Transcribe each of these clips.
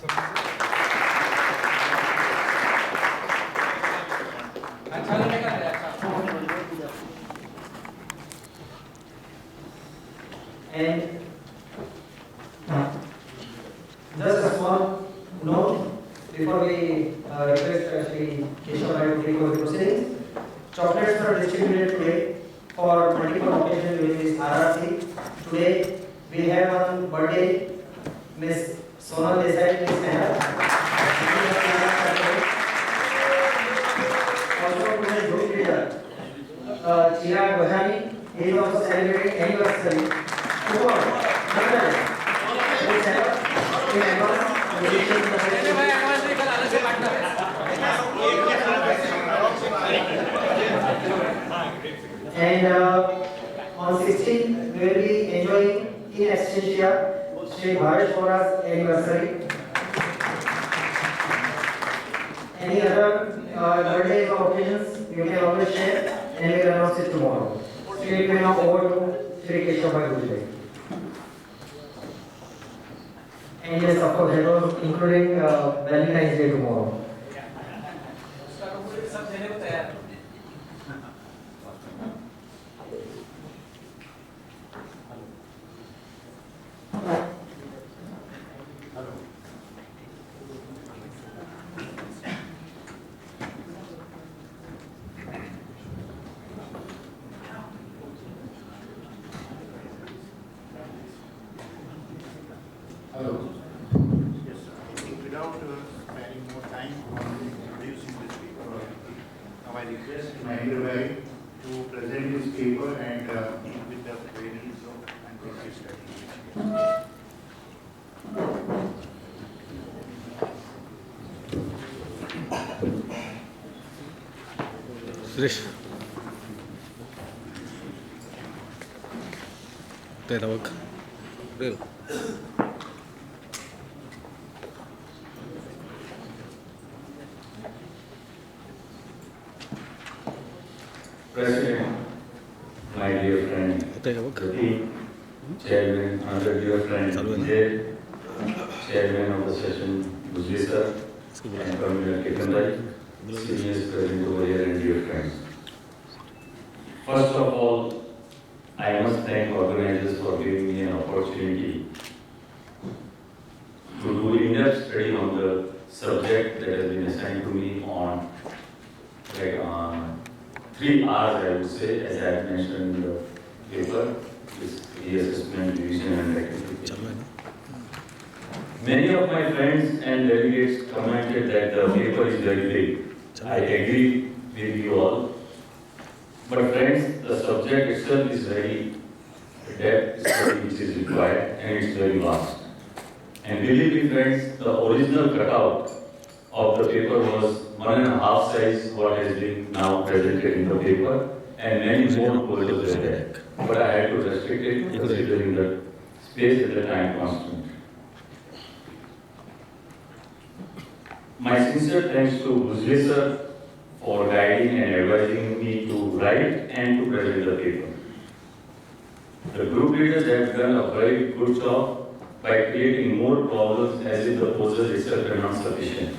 And just a small note before we request Shri Keshav Bhujle to take over the proceedings. Chocolates are distributed today for multiple occasions during this RRC. Today we have on birthday Miss Sonal Desai, Miss Meher. Also today's group leader Chirag Bhajani, he is also celebrating anniversary. And on 16th, we will be enjoying in absentia Shri Bharat Shora's anniversary. Any other birthdays or occasions, you can always share and we will announce it tomorrow. So we will now over to Shri Keshav Bhujle. And yes, of course, that was including Valentine's Day tomorrow. Hello. Yes, sir. Without spending more time on introducing this paper, now I request Mahendra to present this paper and deal with the queries and case study. Suresh. Take the work. Real. President, my dear friend, Kriti, Chairman, another dear friend, Vijay, Chairman of the session, Bhujle sir, and Convener Ketan, seniors present over here and dear friends. First of all, I must thank organizers for giving me an opportunity to do in-depth study on the subject that has been assigned to me on 3 hours, I would say, as I have mentioned in the paper, is reassessment, revision and rectification. Many of my friends and delegates commented that the paper is very big. I agree with you all. But friends, the subject itself is very depth study which is required and it's very vast. And believe me friends, the original cutout of the paper was 1.5 size what has been now presented in the paper, and many more proposals were there. But I had to restrict it considering the space at the time constant. My sincere thanks to Bhujle sir for guiding and advising me to write and to present the paper. The group leaders have done a very good job by creating more problems as if the proposal itself were not sufficient.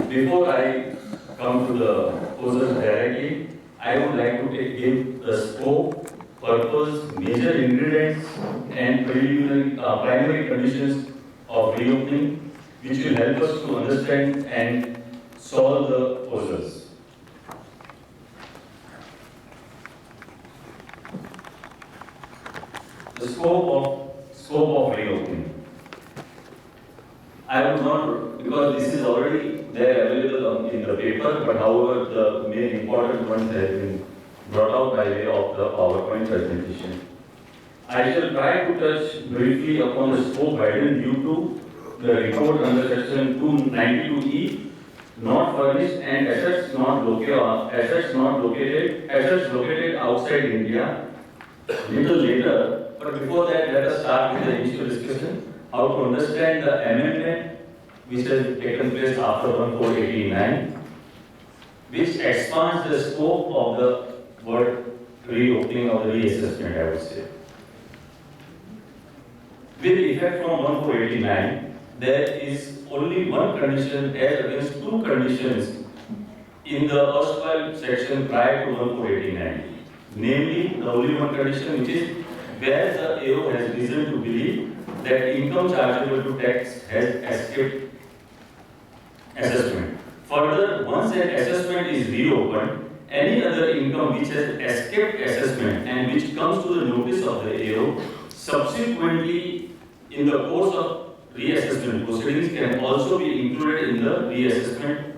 Before I come to the proposal directly, I would like to give the scope, purpose, major ingredients and primary conditions of reopening, which will help us to understand and solve the proposals. The scope of reopening. I would not, because this is already there available in the paper, but however the main important ones have been brought out by way of the PowerPoint presentation. I shall try to touch briefly upon the scope guidance due to the report under section 292E, not furnished and assets located outside India. Little later, but before that, let us start with the initial discussion, how to understand the amendment which has taken place after 1489, which expands the scope of the word reopening or the reassessment, I would say. With effect from 1489, there is only one condition as against two conditions in the erstwhile section prior to 1489. Namely, the only one condition which is where the AO has reason to believe that income chargeable to tax has escaped assessment. Further, once an assessment is reopened, any other income which has escaped assessment and which comes to the notice of the AO subsequently in the course of reassessment proceedings can also be included in the reassessment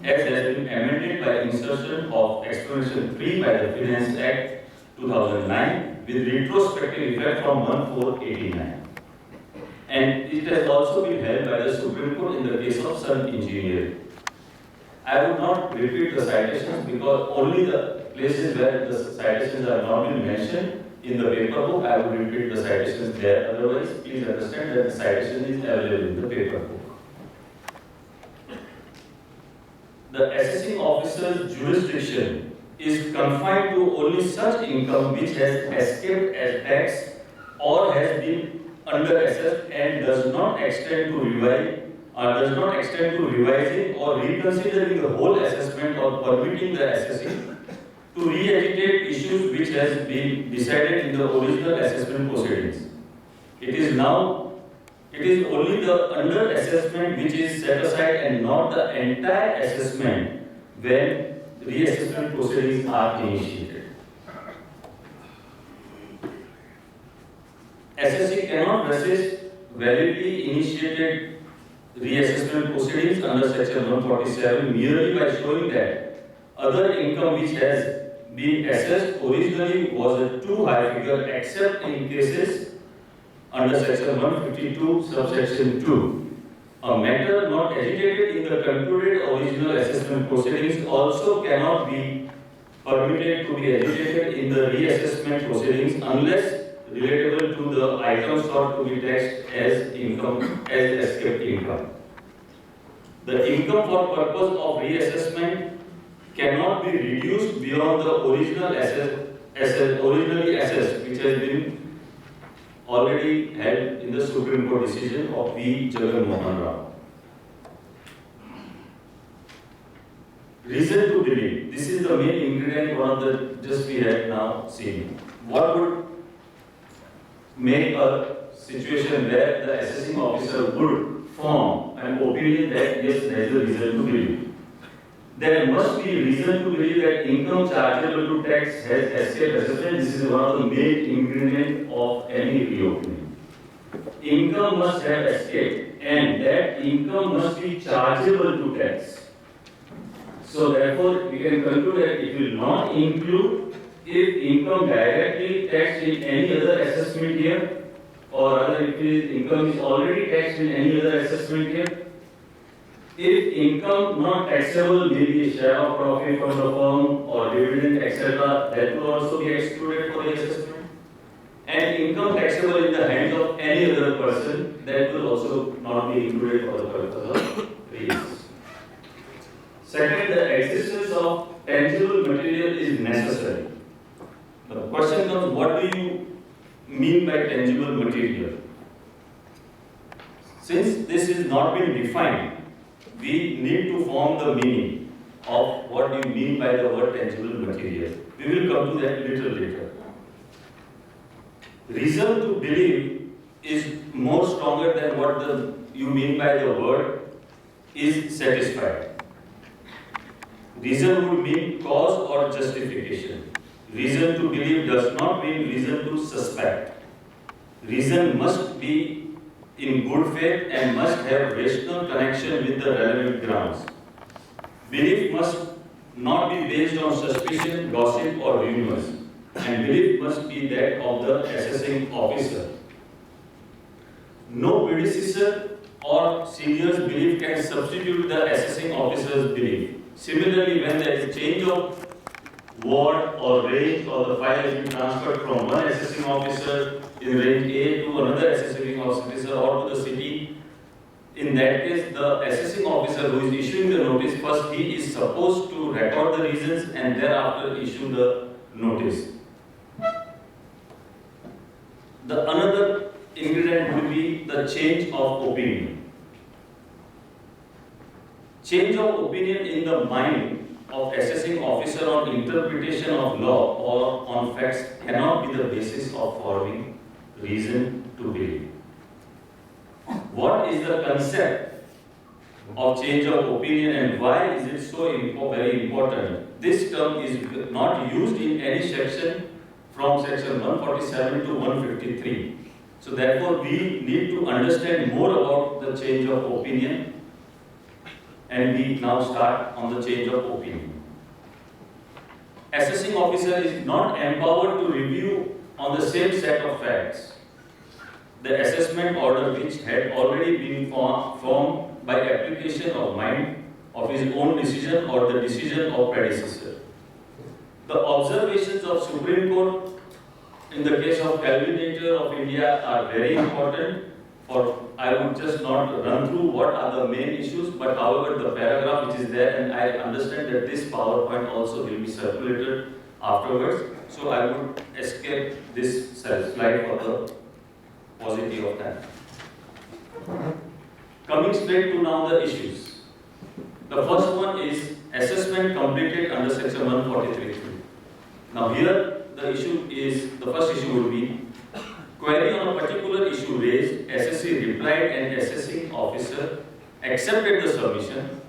as has been amended by insertion of explanation 3 by the Finance Act 2009 with retrospective effect from 1/4/89. And it has also been held by the Supreme Court in the case of Sun Engineering. I would not repeat the citations because only the places where the citations are not been mentioned in the paper book, I would repeat the citations there. Otherwise, please understand that the citation is available in the paper book. The assessing officer's jurisdiction is confined to only such income which has escaped as tax or has been underassessed and does not extend to revising or reconsidering the whole assessment or permitting the assessing to re-agitate issues which has been decided in the original assessment proceedings. It is only the under-assessment which is set aside and not the entire assessment when reassessment proceedings are initiated. SSC cannot resist validly initiated reassessment proceedings under section 147 merely by showing that other income which has been assessed originally was a too high figure except in cases under section 152 subsection 2. A matter not agitated in the concluded original assessment proceedings also cannot be permitted to be agitated in the reassessment proceedings unless relatable to the items sought to be taxed as income, as escaped income. The income for purpose of reassessment cannot be reduced beyond the original originally assessed, which has been already held in the Supreme Court decision of V. Jagan Mohan Rao. Reason to believe. This is the main ingredient, one of the just we have now seen. What would make a situation where the assessing officer would form an opinion that yes, there is a reason to believe? There must be reason to believe that income chargeable to tax has escaped assessment. This is one of the main ingredients of any reopening. Income must have escaped, and that income must be chargeable to tax. So therefore, we can conclude that it will not include if income directly taxed in any other assessment year, or rather if income is already taxed in any other assessment year. If income not taxable, maybe share of profit from the firm or dividend, etc., that will also be excluded for the assessment. And income taxable in the hands of any other person, that will also not be included for the purpose of reassessment. Second, the existence of tangible material is necessary. The question comes, what do you mean by tangible material? Since this is not been defined, we need to form the meaning of what you mean by the word tangible material. We will come to that little later. Reason to believe is more stronger than what you mean by the word is satisfied. Reason would mean cause or justification. Reason to believe does not mean reason to suspect. Reason must be in good faith and must have rational connection with the relevant grounds. Belief must not be based on suspicion, gossip or rumors, and belief must be that of the assessing officer. No predecessor or senior's belief can substitute the assessing officer's belief. Similarly, when there is change of ward or range or the file has been transferred from one assessing officer in range A to another assessing officer or to the city, in that case the assessing officer who is issuing the notice, first he is supposed to record the reasons and thereafter issue the notice. The another ingredient would be the change of opinion. change of opinion in the mind of assessing officer on interpretation of law or on facts cannot be the basis of forming reason to believe. What is the concept of change of opinion and why is it so very important? This term is not used in any section from section 147 to 153. So therefore we need to understand more about the change of opinion, and we now start on the change of opinion. Assessing officer is not empowered to review on the same set of facts the assessment order which had already been formed by application of mind of his own decision or the decision of predecessor. The observations of Supreme Court in the case of Calvinator of India are very important. I would just not run through what are the main issues, but however the paragraph which is there, and I understand that this PowerPoint also will be circulated afterwards, so I would escape this slide for the positive of that. Coming straight to now the issues. The first one is assessment completed under section 143. Now here the first issue would be query on a particular issue raised, SSC replied and assessing officer accepted the submission.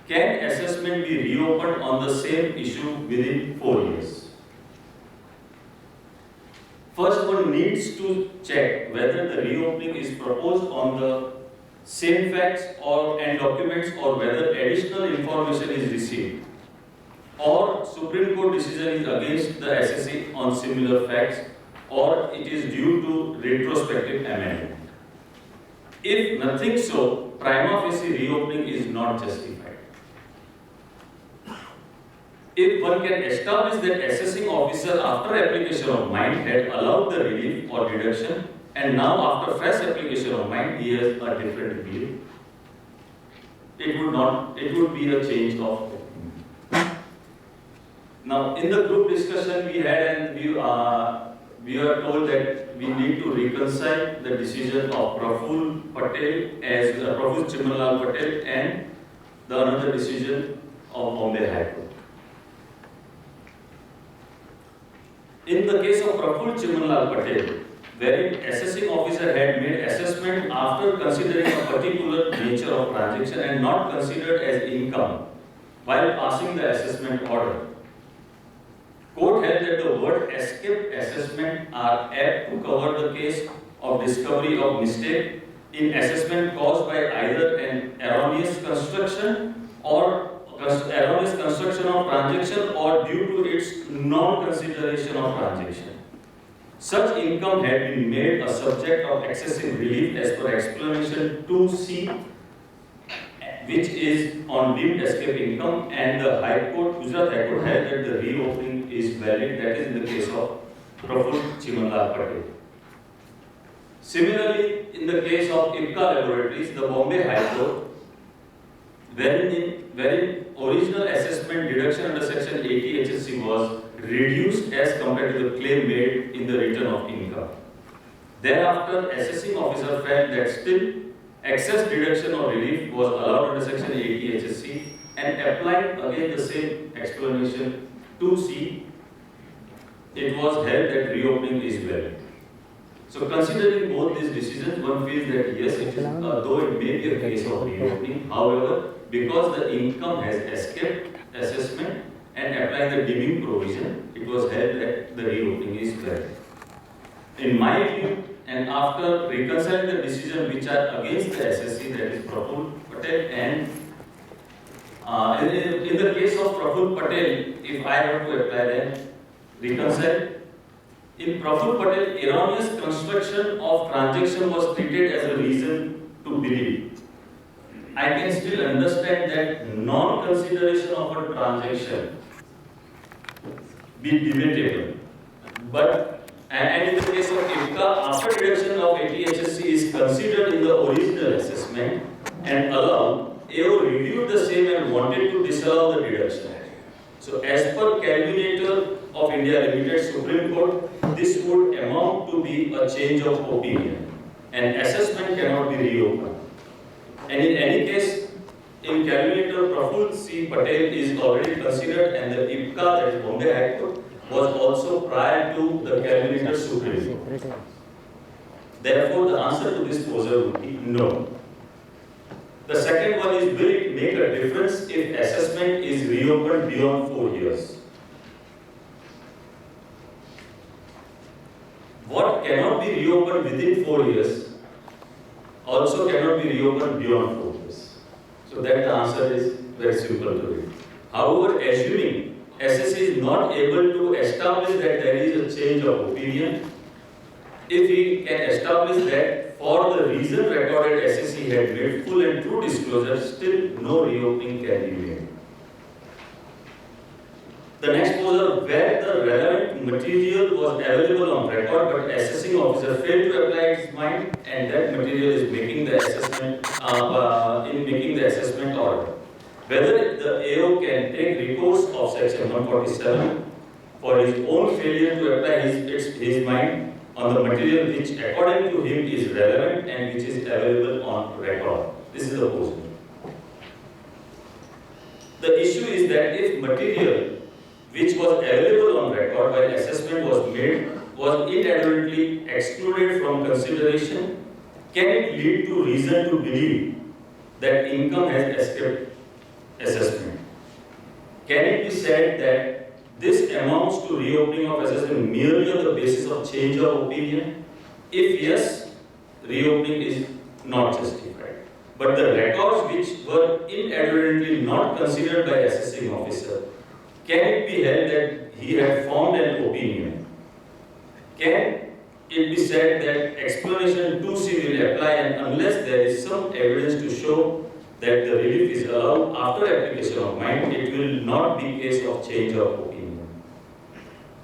Can assessment be reopened on the same issue within 4 years? First one needs to check whether the reopening is proposed on the same facts and documents or whether additional information is received or Supreme Court decision is against the SSC on similar facts or it is due to retrospective amendment. If nothing so, prima facie reopening is not justified. If one can establish that assessing officer after application of mind had allowed the relief or deduction and now after fresh application of mind he has a different belief, it would be a change of opinion. Now in the group discussion we had and we are told that we need to reconcile the decision of Praful Chimanlal Patel and the another decision of Bombay High Court. In the case of Praful Chimanlal Patel, wherein assessing officer had made assessment after considering a particular nature of transaction and not considered as income while passing the assessment order. Court held that the word escape assessment are apt to cover the case of discovery of mistake in assessment caused by either an erroneous construction of transaction or due to its non-consideration of transaction. Such income had been made a subject of excessive relief as per explanation 2C, which is on deemed escape income, and the High Court, Gujarat High Court, held that the reopening is valid. That is in the case of Praful Chimanlal Patel. Similarly, in the case of IPCA Laboratories, the Bombay High Court, wherein original assessment deduction under section 80 HSC was reduced as compared to the claim made in the return of income. Thereafter, assessing officer felt that still excess deduction or relief was allowed under section 80 HSC and applied again the same explanation 2C, it was held that reopening is valid. So considering both these decisions, one feels that yes, it is, though it may be a case of reopening, however, because the income has escaped assessment and applying the deeming provision, it was held that the reopening is valid. In my view, and after reconciling the decision which are against the SSC, that is Praful Patel, and in the case of Praful Patel, if I have to apply then reconcile, in Praful Patel, erroneous construction of transaction was treated as a reason to believe. I can still understand that non-consideration of a transaction be debatable, but and in the case of IPCA, after deduction of 80 HSC is considered in the original assessment and allowed, AO reviewed the same and wanted to disallow the deduction. So as per Calvinator of India Limited Supreme Court, this would amount to be a change of opinion and assessment cannot be reopened. And in any case, in calculator Praful C. Patel is already considered and the IPCA, that is Bombay High Court, was also prior to the calculator Supreme Court. Therefore, the answer to this poser would be no. The second one is, will it make a difference if assessment is reopened beyond 4 years? What cannot be reopened within 4 years also cannot be reopened beyond 4 years. So that the answer is very simple to read. However, assuming SSC is not able to establish that there is a change of opinion, if he can establish that for the reason recorded SSC had made full and true disclosure, still no reopening can be made. The next poser, where the relevant material was available on record but assessing officer failed to apply its mind, and that material is making the assessment making the assessment order. Whether the AO can take recourse of section 147 for his own failure to apply his mind on the material which according to him is relevant and which is available on record. This is the poser. The issue is that if material which was available on record while assessment was made was inadvertently excluded from consideration, can it lead to reason to believe that income has escaped assessment? Can it be said that this amounts to reopening of assessment merely on the basis of change of opinion? If yes, reopening is not justified. But the records which were inadvertently not considered by assessing officer, can it be held that he had formed an opinion? Can it be said that explanation 2C will apply, and unless there is some evidence to show that the relief is allowed after application of mind, it will not be case of change of opinion.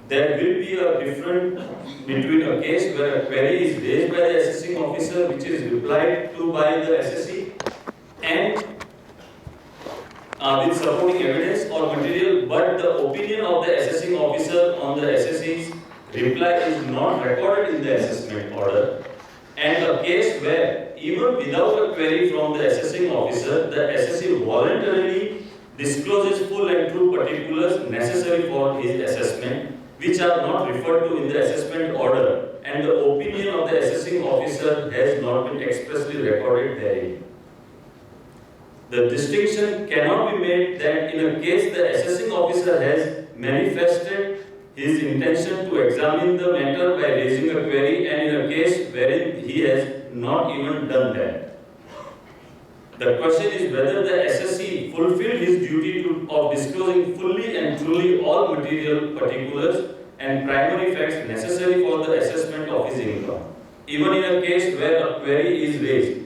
There will be a difference between a case where a query is raised by the assessing officer which is replied to by the assessee and with supporting evidence or material, but the opinion of the assessing officer on the assessee's reply is not recorded in the assessment order, and a case where even without a query from the assessing officer, the assessee voluntarily discloses full and true particulars necessary for his assessment, which are not referred to in the assessment order, and the opinion of the assessing officer has not been expressly recorded therein. The distinction cannot be made that in a case the assessing officer has manifested his intention to examine the matter by raising a query, and in a case wherein he has not even done that. The question is whether the assessee fulfilled his duty of disclosing fully and truly all material particulars and primary facts necessary for the assessment of his income. Even in a case where a query is raised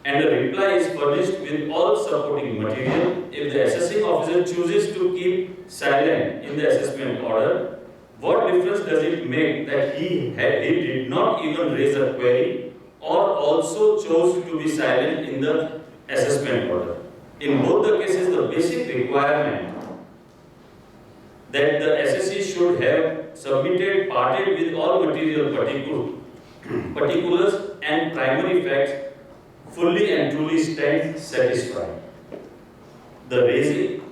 and a reply is furnished with all supporting material, if the assessing officer chooses to keep silent in the assessment order, what difference does it make that he did not even raise a query or also chose to be silent in the assessment order? In both the cases, the basic requirement that the assessee should have submitted parted with all material particulars and primary facts fully and truly stands satisfied. The raising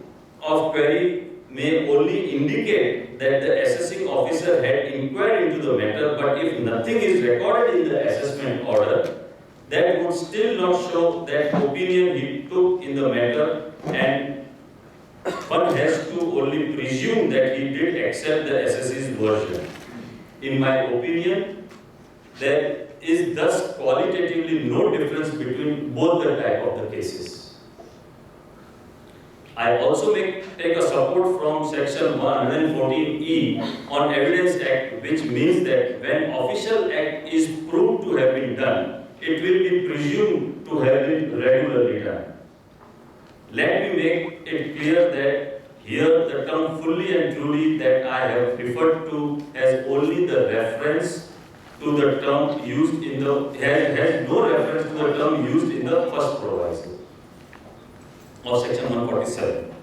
of query may only indicate that the assessing officer had inquired into the matter, but if nothing is recorded in the assessment order, that would still not show that opinion he took in the matter, and one has to only presume that he did accept the assessee's version. In my opinion, there is thus qualitatively no difference between both the type of the cases. I also take a support from section 114E on Evidence Act, which means that when official act is proved to have been done, it will be presumed to have been regularly done. Let me make it clear that here the term fully and truly that I have referred to has only the reference to the term used in the, has no reference to the term used in the first proviso of section 147.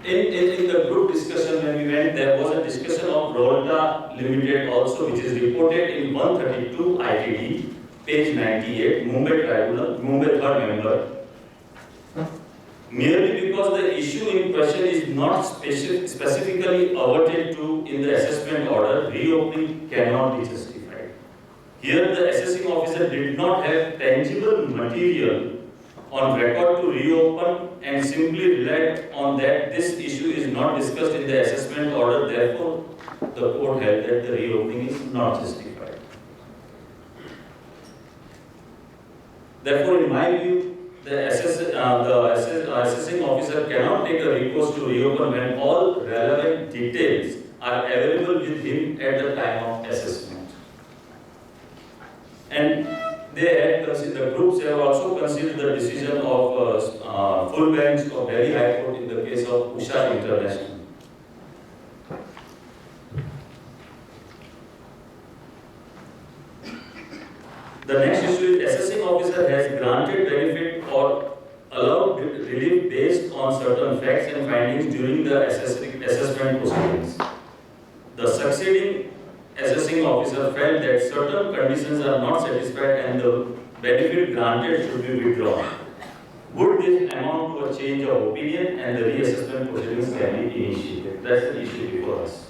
In the group discussion when we went, there was a discussion of Rolta Limited also, which is reported in 132 ITD, page 98, Mumbai Tribunal, Mumbai third member, merely because the issue in question is not specifically averted to in the assessment order, reopening cannot be justified. Here the assessing officer did not have tangible material on record to reopen and simply relied on that this issue is not discussed in the assessment order, therefore the court held that the reopening is not justified. Therefore, in my view, the assessing officer cannot take a recourse to reopen when all relevant details are available with him at the time of assessment. And the groups have also considered the decision of full bench of Delhi High Court in the case of Usha International. The next issue is assessing officer has granted benefit or allowed relief based on certain facts and findings during the assessment proceedings. The succeeding assessing officer felt that certain conditions are not satisfied and the benefit granted should be withdrawn. Would this amount to a change of opinion and the reassessment proceedings can be initiated? That's the issue before us.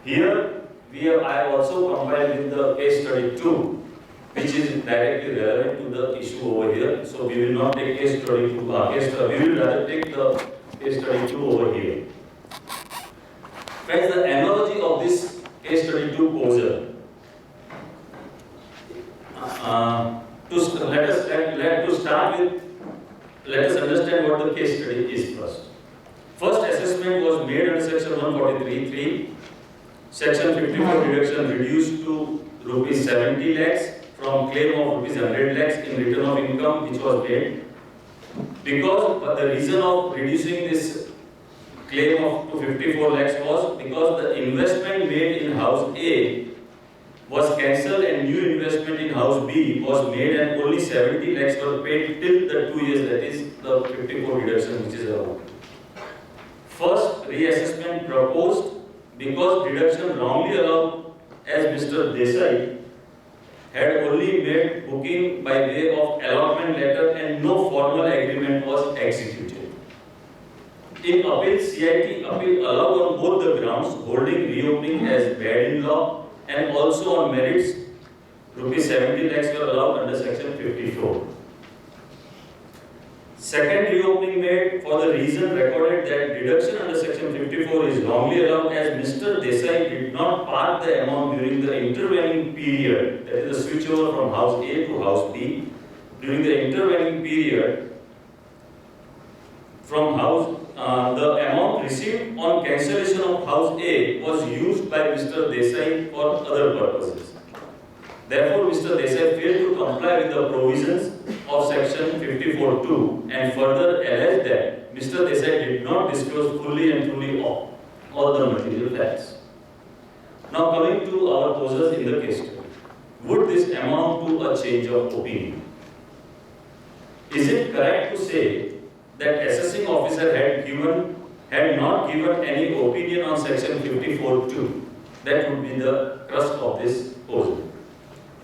Here, I have also compiled with the case study 2, which is directly relevant to the issue over here. So we will not take case study 2, we will rather take the case study 2 over here. Friends, the analogy of this case study 2 poses. Let us understand what the case study is first. First assessment was made under section 143(3). Section 54 reduction reduced to rupees 70 lakhs from claim of rupees 100 lakhs in return of income which was made. Because the reason of reducing this claim of to 54 lakhs was because the investment made in house A was cancelled and new investment in house B was made and only 70 lakhs were paid till the 2 years, that is the 54 reduction which is allowed. First reassessment proposed because deduction wrongly allowed as Mr. Desai had only made booking by way of allotment letter and no formal agreement was executed. In appeal, CIT appeal allowed on both the grounds holding reopening as bad in law and also on merits rupees 70 lakhs were allowed under section 54. Second reopening made for the reason recorded that deduction under section 54 is wrongly allowed as Mr. Desai did not park the amount during the intervening period, that is the switchover from house A to house B. During the intervening period from house, the amount received on cancellation of house A was used by Mr. Desai for other purposes. Therefore, Mr. Desai failed to comply with the provisions of section 54(2) and further alleged that Mr. Desai did not disclose fully and truly all the material facts. Now coming to our posers in the case study. Would this amount to a change of opinion? Is it correct to say that assessing officer had not given any opinion on section 54(2)? That would be the crux of this poser.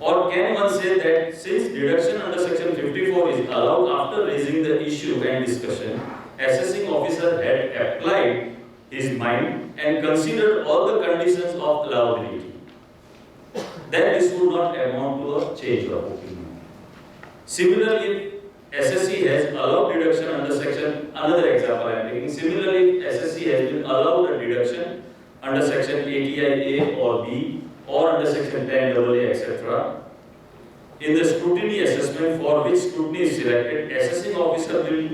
Or can one say that since deduction under section 54 is allowed after raising the issue and discussion, assessing officer had applied his mind and considered all the conditions of allowability, then this would not amount to a change of opinion. Similarly, SSC has allowed deduction under section, another example I am taking, similarly SSC has been allowed a deduction under section 80IA or B or under section 10AA, etc. In the scrutiny assessment for which scrutiny is selected, assessing officer will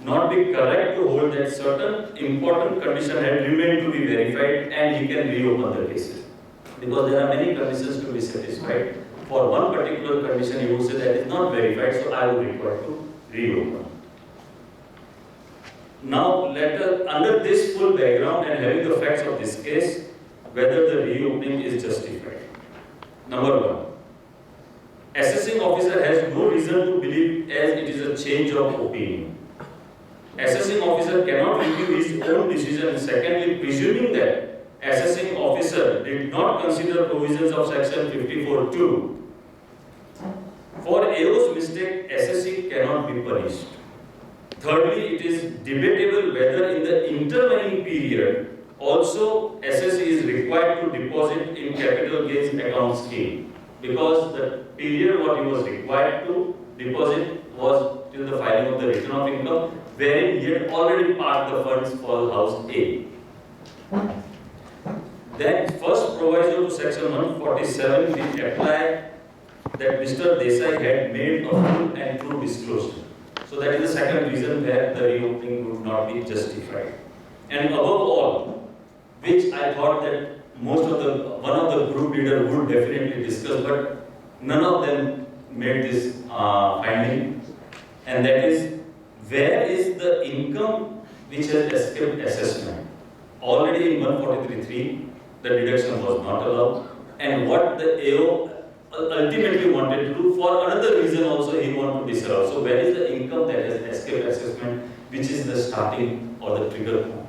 not be correct to hold that certain important condition had remained to be verified and he can reopen the cases. Because there are many conditions to be satisfied. For one particular condition, you would say that is not verified, so I would require to reopen. Now, under this full background and having the facts of this case, whether the reopening is justified. Number one, assessing officer has no reason to believe as it is a change of opinion. Assessing officer cannot review his own decision. Secondly, presuming that assessing officer did not consider provisions of section 54(2), For AO's mistake, SSE cannot be punished. Thirdly, it is debatable whether in the intervening period also SSE is required to deposit in capital gains account scheme, because the period what he was required to deposit was till the filing of the return of income, wherein he had already parked the funds for house A. Then first proviso to section 147 which apply that Mr. Desai had made a full and true disclosure. So that is the second reason where the reopening would not be justified. And above all, which I thought that one of the group leaders would definitely discuss, but none of them made this finding, and that is, where is the income which has escaped assessment? Already in 143.3, the deduction was not allowed, and what the AO ultimately wanted to do, for another reason also he wanted to disallow. So where is the income that has escaped assessment, which is the starting or the trigger point?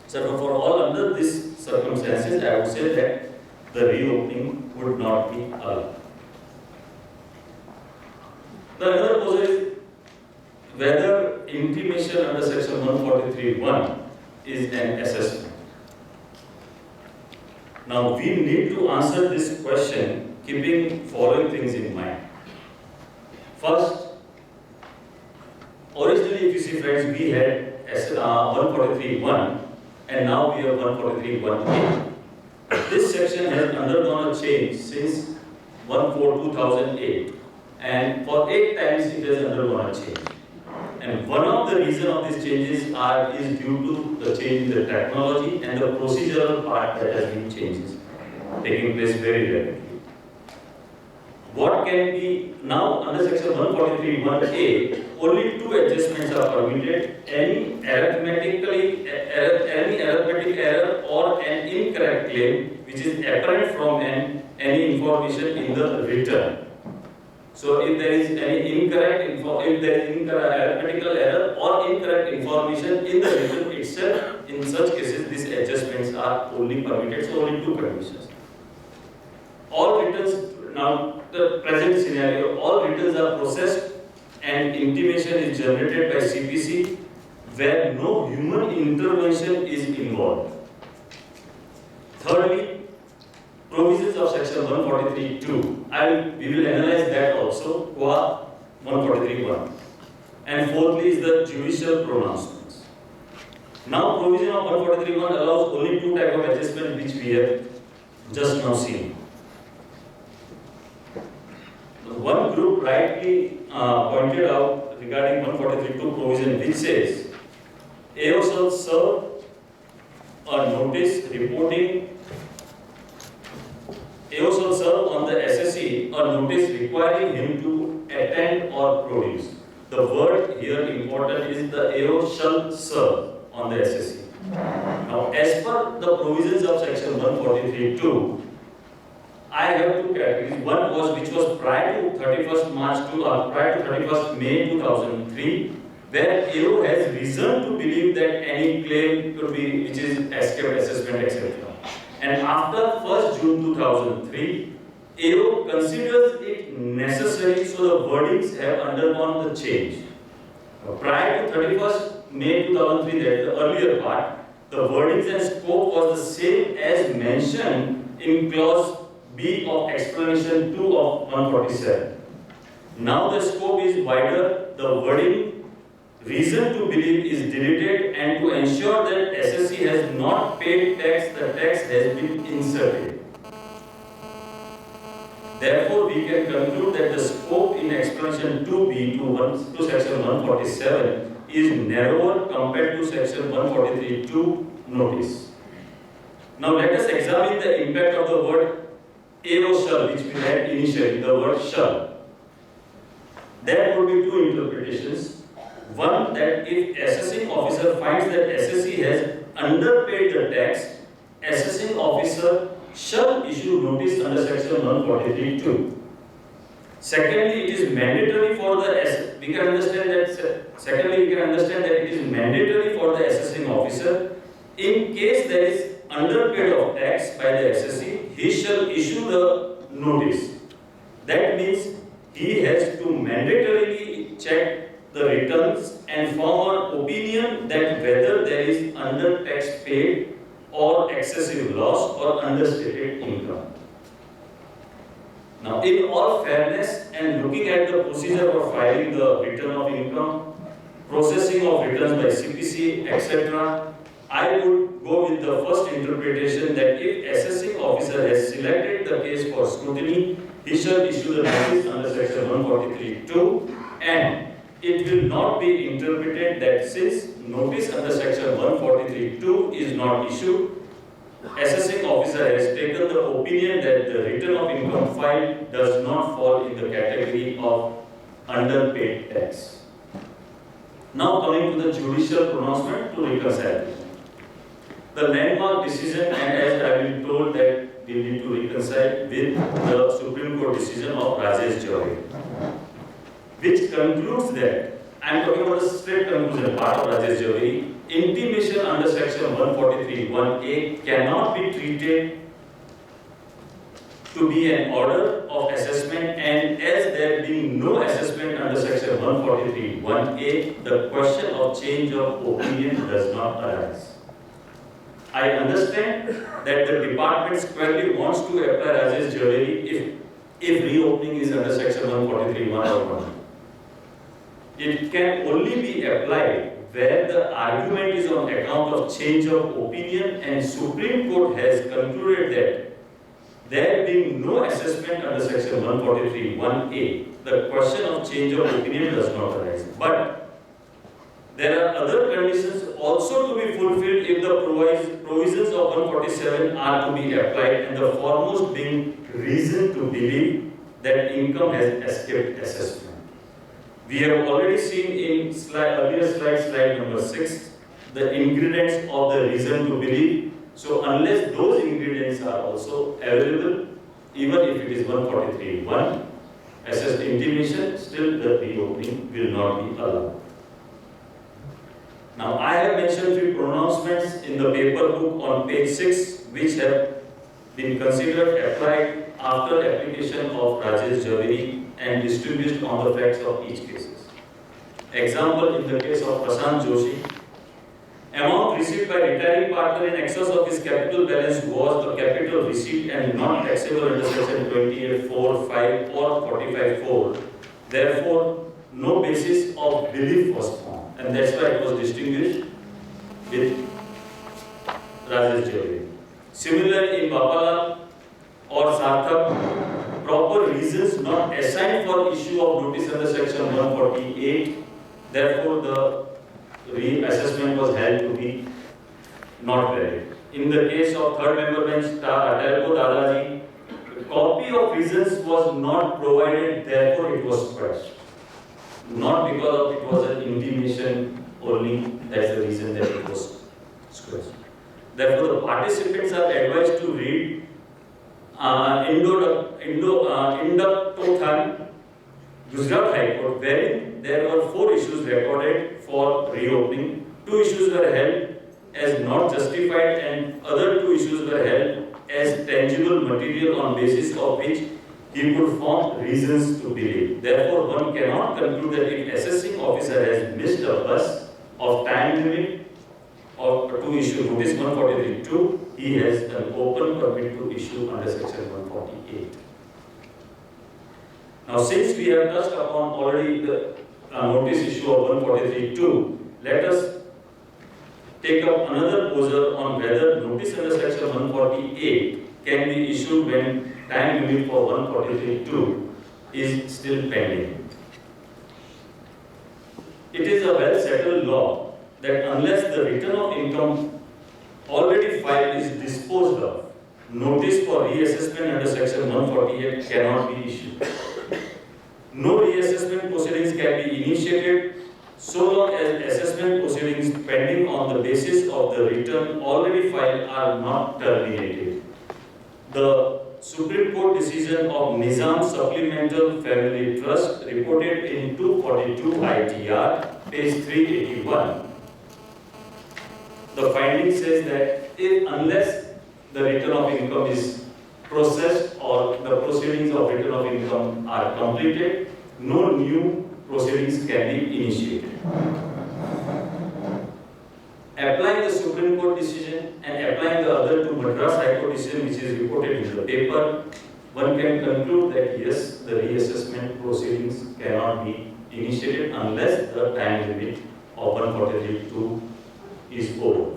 So for all under these circumstances, I would say that the reopening would not be allowed. The other proposal is whether intimation under section 143(1) is an assessment. Now we need to answer this question keeping following things in mind. First, originally if you see friends, we had 143(1) and now we have 143(1)A. This section has undergone a change since 1/4/2008, and for 8 times it has undergone a change. And one of the reasons of these changes is due to the change in the technology and the procedural part that has been changes taking place very rapidly. What can be now under section 143(1)A, only 2 adjustments are permitted: any arithmetic error or an incorrect claim which is apparent from any information in the return. So if there is any arithmetical error or incorrect information in the return itself, in such cases these adjustments are only permitted. So only 2 conditions. All returns, now the present scenario, all returns are processed and intimation is generated by CPC where no human intervention is involved. Thirdly, provisions of section 143(2). We will analyze that also, qua 143(1). And fourthly is the judicial pronouncements. Now provision of 143(1) allows only 2 types of adjustment which we have just now seen. One group rightly pointed out regarding 143(2) provision which says AO shall serve a notice reporting. AO shall serve on the SSE a notice requiring him to attend or produce. The word here important is the AO shall serve on the SSE. Now, as per the provisions of section 143(2), I have 2 categories. One was which was prior to 31st May 2003, where AO has reason to believe that any claim could be which is escaped assessment, etc. And after 1st June 2003, AO considers it necessary, so the wordings have undergone the change. Prior to 31st May 2003, that is the earlier part, the wordings and scope was the same as mentioned in clause B of explanation 2 of 147. Now the scope is wider, the wording reason to believe is deleted, and to ensure that SSE has not paid tax, the tax has been inserted. Therefore, we can conclude that the scope in explanation 2B to section 147 is narrower compared to section 143(2) notice. Now let us examine the impact of the word AO shall, which we had initially, the word shall. There would be 2 interpretations. One, that if assessing officer finds that SSE has underpaid the tax, assessing officer shall issue notice under section 143(2). Secondly, it is mandatory for the we can understand that it is mandatory for the assessing officer, in case there is underpaid of tax by the SSE, he shall issue the notice. That means he has to mandatorily check the returns and form an opinion that whether there is under tax paid or excessive loss or understated income. Now, in all fairness and looking at the procedure for filing the return of income, processing of returns by CPC, etc., I would go with the first interpretation that if assessing officer has selected the case for scrutiny, he shall issue the notice under section 143(2), and it will not be interpreted that since notice under section 143(2) is not issued, assessing officer has taken the opinion that the return of income filed does not fall in the category of underpaid tax. Now coming to the judicial pronouncement to reconciliation. The landmark decision, and as I have been told that we need to reconcile with the Supreme Court decision of Rajesh Jawahar, which concludes that, I am talking about the straight conclusion part of Rajesh Jawahar, intimation under section 143(1)(a) cannot be treated to be an order of assessment, and as there being no assessment under section 143(1)(a), the question of change of opinion does not arise. I understand that the department squarely wants to apply Rajesh Jawahar if reopening is under section 143(1) or 1. It can only be applied where the argument is on account of change of opinion, and Supreme Court has concluded that there being no assessment under section 143(1)(a), the question of change of opinion does not arise. But there are other conditions also to be fulfilled if the provisions of 147 are to be applied, and the foremost being reason to believe that income has escaped assessment. We have already seen in earlier slide number 6, the ingredients of the reason to believe. So unless those ingredients are also available, even if it is 143(1), assessed intimation, still the reopening will not be allowed. Now, I have mentioned 3 pronouncements in the paper book on page 6, which have been considered applied after application of Rajesh Jawahar and distributed on the facts of each case. Example, in the case of Prashant Joshi, amount received by retiring partner in excess of his capital balance was a capital receipt and not taxable under section 28(4)(5) or 45(4). Therefore, no basis of belief was found, and that's why it was distinguished with Rajesh Jawahar. Similarly, in Bapalal or Sarthak, proper reasons not assigned for issue of notice under section 148. Therefore, the reassessment was held to be not valid. In the case of third member bench, Telko Dadaji, copy of reasons was not provided, therefore it was squashed. Not because of it was an intimation only, that's the reason that it was squashed. Therefore, the participants are advised to read Indaptothan, Gujarat High Court, wherein there were 4 issues recorded for reopening. 2 issues were held as not justified, and other 2 issues were held as tangible material on basis of which he could form reasons to believe. Therefore, one cannot conclude that if assessing officer has missed a bus of time limit or to issue notice 143(2), he has an open permit to issue under section 148. Now, since we have touched upon already the notice issue of 143(2), let us take up another posture on whether notice under section 148 can be issued when time limit for 143(2) is still pending. It is a well settled law that unless the return of income already filed is disposed of, notice for reassessment under section 148 cannot be issued. No reassessment proceedings can be initiated so long as assessment proceedings pending on the basis of the return already filed are not terminated. The Supreme Court decision of Nizam Supplemental Family Trust reported in 242 ITR, page 381. The finding says that unless the return of income is processed or the proceedings of return of income are completed, no new proceedings can be initiated. Applying the Supreme Court decision and applying the other two Madras High Court decision which is reported in the paper, one can conclude that yes, the reassessment proceedings cannot be initiated unless the time limit of 143(2) is over.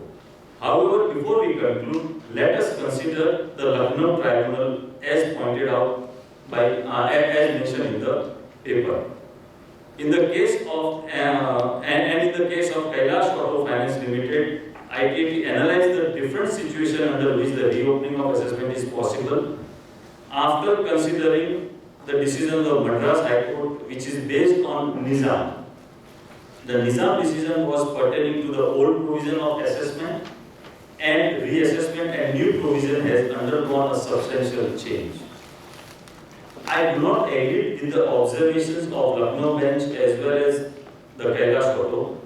However, before we conclude, let us consider the Lucknow Tribunal as pointed out by, as mentioned in the paper. In the case of in the case of Kailash Auto Finance Limited, ITT analyzed the different situation under which the reopening of assessment is possible after considering the decision of Madras High Court, which is based on Nizam. The Nizam decision was pertaining to the old provision of assessment, and reassessment and new provision has undergone a substantial change. I do not agree with the observations of Lucknow bench as well as the Kailash Auto,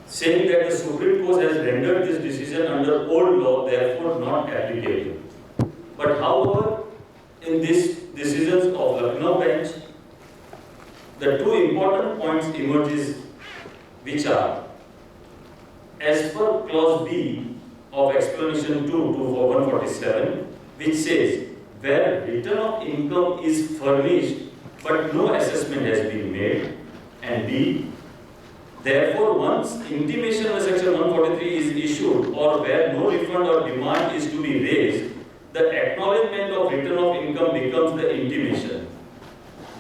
saying that the Supreme Court has rendered this decision under old law, therefore not applicable. But however, in these decisions of Lucknow bench, the two important points emerges, which are, as per clause B of explanation 2 to 147, which says, where return of income is furnished but no assessment has been made, and B, therefore once intimation of section 143 is issued or where no refund or demand is to be raised, the acknowledgement of return of income becomes the intimation.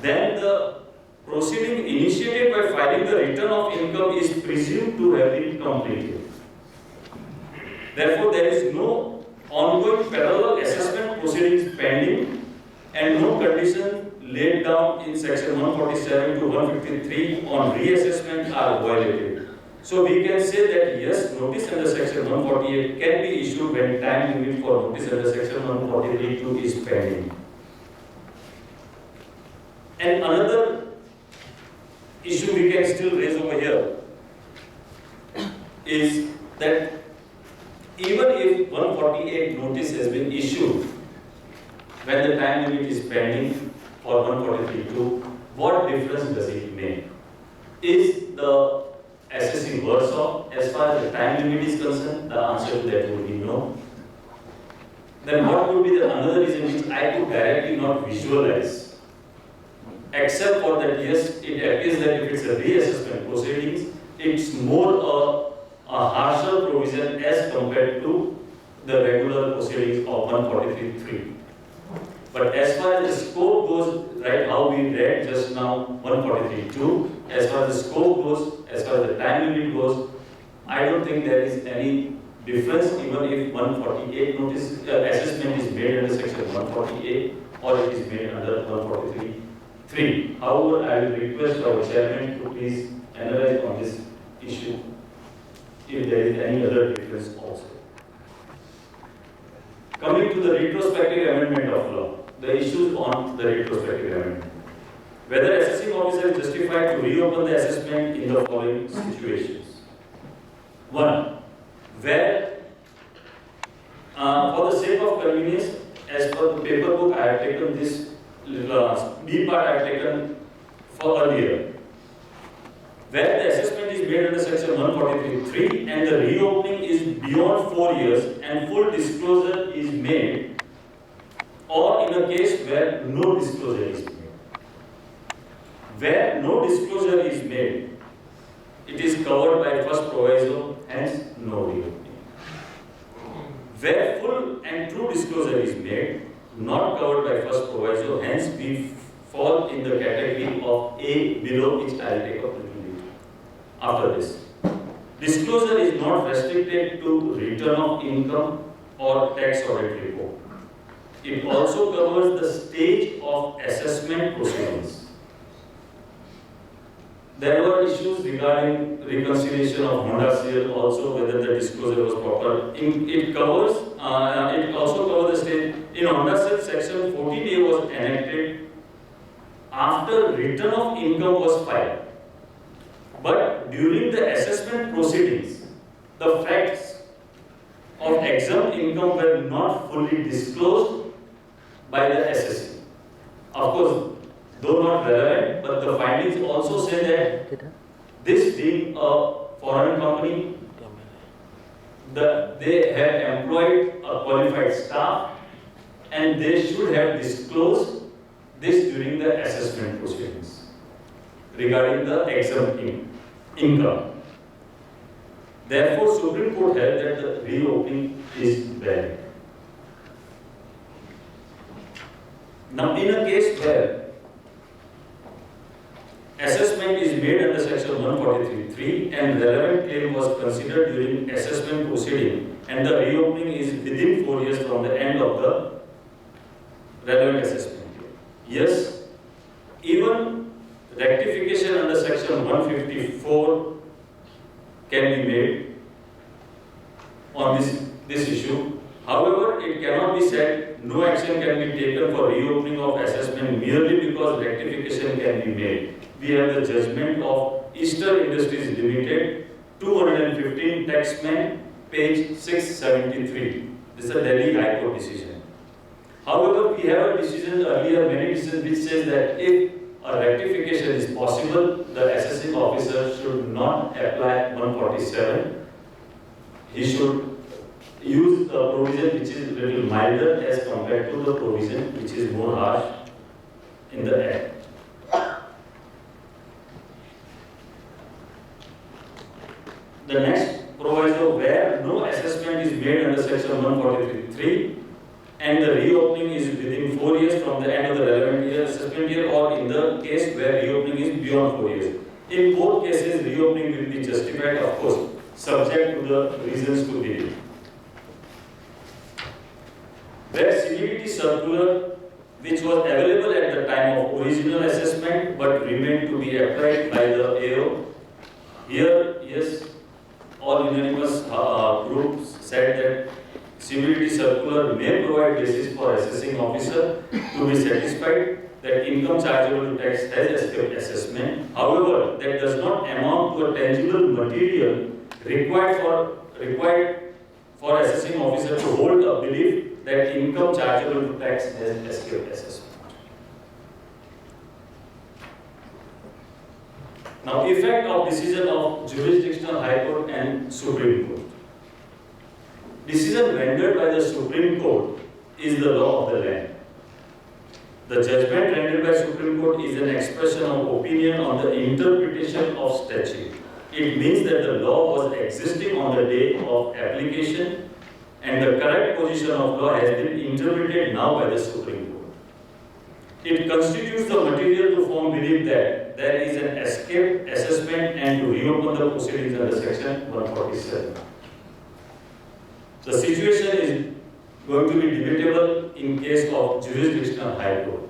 Then the proceeding initiated by filing the return of income is presumed to have been completed. Therefore, there is no ongoing parallel assessment proceedings pending and no condition laid down in section 147 to 153 on reassessment are violated. So we can say that yes, notice under section 148 can be issued when time limit for notice under section 143(2) is pending. And another issue we can still raise over here is that even if 148 notice has been issued when the time limit is pending for 143(2), what difference does it make? Is the assessing worse off as far as the time limit is concerned? The answer to that would be no. Then what would be the another reason which I could directly not visualize? Except for that, yes, it appears that if it's a reassessment proceedings, it's more a harsher provision as compared to the regular proceedings of 143(3). But as far as the scope goes, right, how we read just now 143(2), as far as the scope goes, as far as the time limit goes, I don't think there is any difference even if 148 notice assessment is made under section 148 or it is made under 143(3). However, I will request our chairman to please analyze on this issue if there is any other difference also. Coming to the retrospective amendment of law, the issues on the retrospective amendment. Whether assessing officer is justified to reopen the assessment in the following situations. 1. Where, for the sake of convenience, as per the paper book, I have taken this B part I have taken for earlier. Where the assessment is made under section 143(3) and the reopening is beyond 4 years and full disclosure is made, or in a case where no disclosure is made. Where no disclosure is made, it is covered by first proviso, hence no reopening. Where full and true disclosure is made, not covered by first proviso, hence we fall in the category of A below, which I will take up after this. Disclosure is not restricted to return of income or tax audit report. It also covers the stage of assessment proceedings. There were issues regarding reconciliation of Honda sale, also whether the disclosure was proper. It also covers the stage. In Honda sale, section 14A was enacted after return of income was filed. But during the assessment proceedings, the facts of exempt income were not fully disclosed by the SSC. Of course, though not relevant, but the findings also say that this being a foreign company, they have employed a qualified staff and they should have disclosed this during the assessment proceedings regarding the exempt income. Therefore, Supreme Court held that the reopening is valid. Now, in a case where assessment is made under section 143.3 and relevant claim was considered during assessment proceeding and the reopening is within 4 years from the end of the relevant assessment. Yes, even rectification under section 154 can be made on this issue. However, it cannot be said no action can be taken for reopening of assessment merely because rectification can be made. We have the judgment of Eastern Industries Limited, 215 Taxman, page 673. This is a Delhi High Court decision. However, we have a decision earlier, many decisions which says that if a rectification is possible, the assessing officer should not apply 147. He should use the provision which is a little milder as compared to the provision which is more harsh in the Act. The next proviso where no assessment is made under section 143.3 and the reopening is within 4 years from the end of the relevant year assessment year, or in the case where reopening is beyond 4 years. In both cases, reopening will be justified, of course, subject to the reasons to give. Where CBDT circular, which was available at the time of original assessment but remained to be applied by the AO, here, yes, all unanimous groups said that CBDT circular may provide basis for assessing officer to be satisfied that income chargeable to tax has escaped assessment. However, that does not amount to a tangible material required for assessing officer to hold a belief that income chargeable to tax has escaped assessment. Now, effect of decision of jurisdictional High Court and Supreme Court. Decision rendered by the Supreme Court is the law of the land. The judgment rendered by Supreme Court is an expression of opinion on the interpretation of statute. It means that the law was existing on the day of application and the correct position of law has been interpreted now by the Supreme Court. It constitutes the material to form belief that there is an escaped assessment and to reopen the proceedings under section 147. The situation is going to be debatable in case of jurisdictional High Court.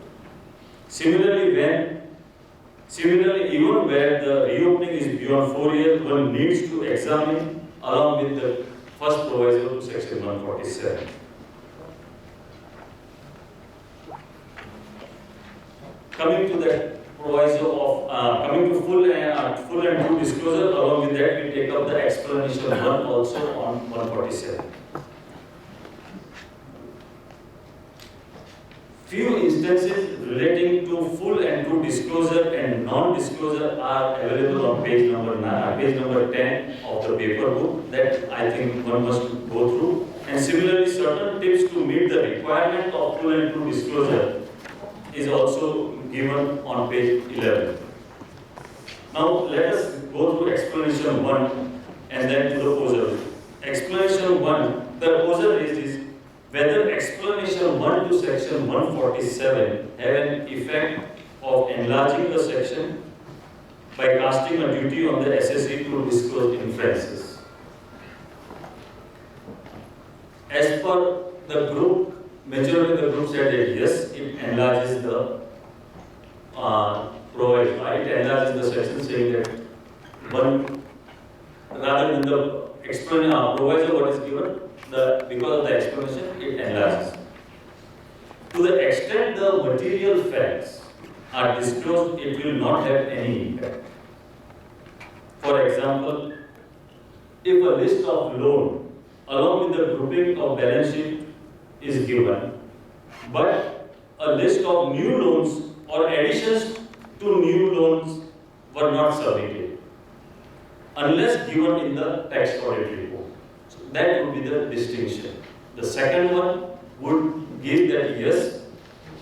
Similarly, even where the reopening is beyond 4 years, one needs to examine along with the first proviso to section 147. Coming to that proviso of coming to full and true disclosure, along with that we take up the explanation 1 also on 147. Few instances relating to full and true disclosure and non-disclosure are available on page number 10 of the paper book that I think one must go through. And similarly, certain tips to meet the requirement of full and true disclosure is also given on page 11. Now let us go through explanation 1 and then to the proposal. Explanation 1, the proposal is whether explanation 1 to section 147 have an effect of enlarging the section by casting a duty on the SSE to disclose inferences. As per the group, majority of the group said that yes, it enlarges the provision. It enlarges the section saying that one, rather than the proviso what is given, because of the explanation, it enlarges. To the extent the material facts are disclosed, it will not have any impact. For example, if a list of loan along with the grouping of balance sheet is given, but a list of new loans or additions to new loans were not submitted unless given in the tax audit report. So that would be the distinction. The second one would give that yes,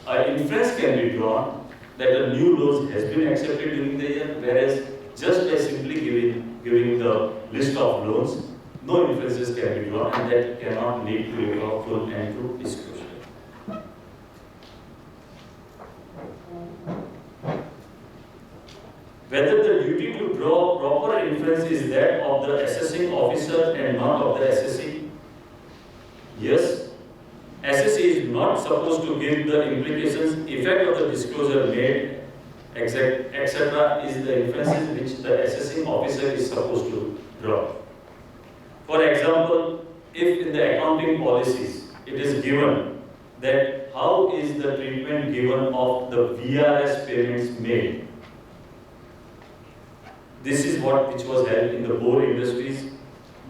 an inference can be drawn that a new loan has been accepted during the year, whereas just by simply giving the list of loans, no inferences can be drawn, and that cannot lead to a full and true disclosure. Whether the duty to draw proper inference is that of the assessing officer and not of the assessee? Yes. Assessee is not supposed to give the implications, effect of the disclosure made, etc. is the inferences which the assessing officer is supposed to draw. For example, if in the accounting policies it is given that how is the treatment given of the VRS payments made, this is what which was held in the Board Industries,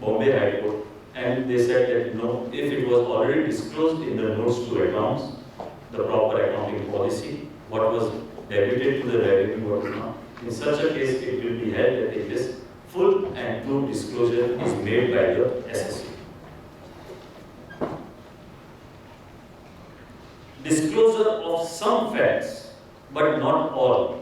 Bombay High Court, and they said that no, if it was already disclosed in the notes to accounts, the proper accounting policy, what was debited to the revenue, what was not. In such a case, it will be held that it is full and true disclosure is made by the assessee. Disclosure of some facts, but not all.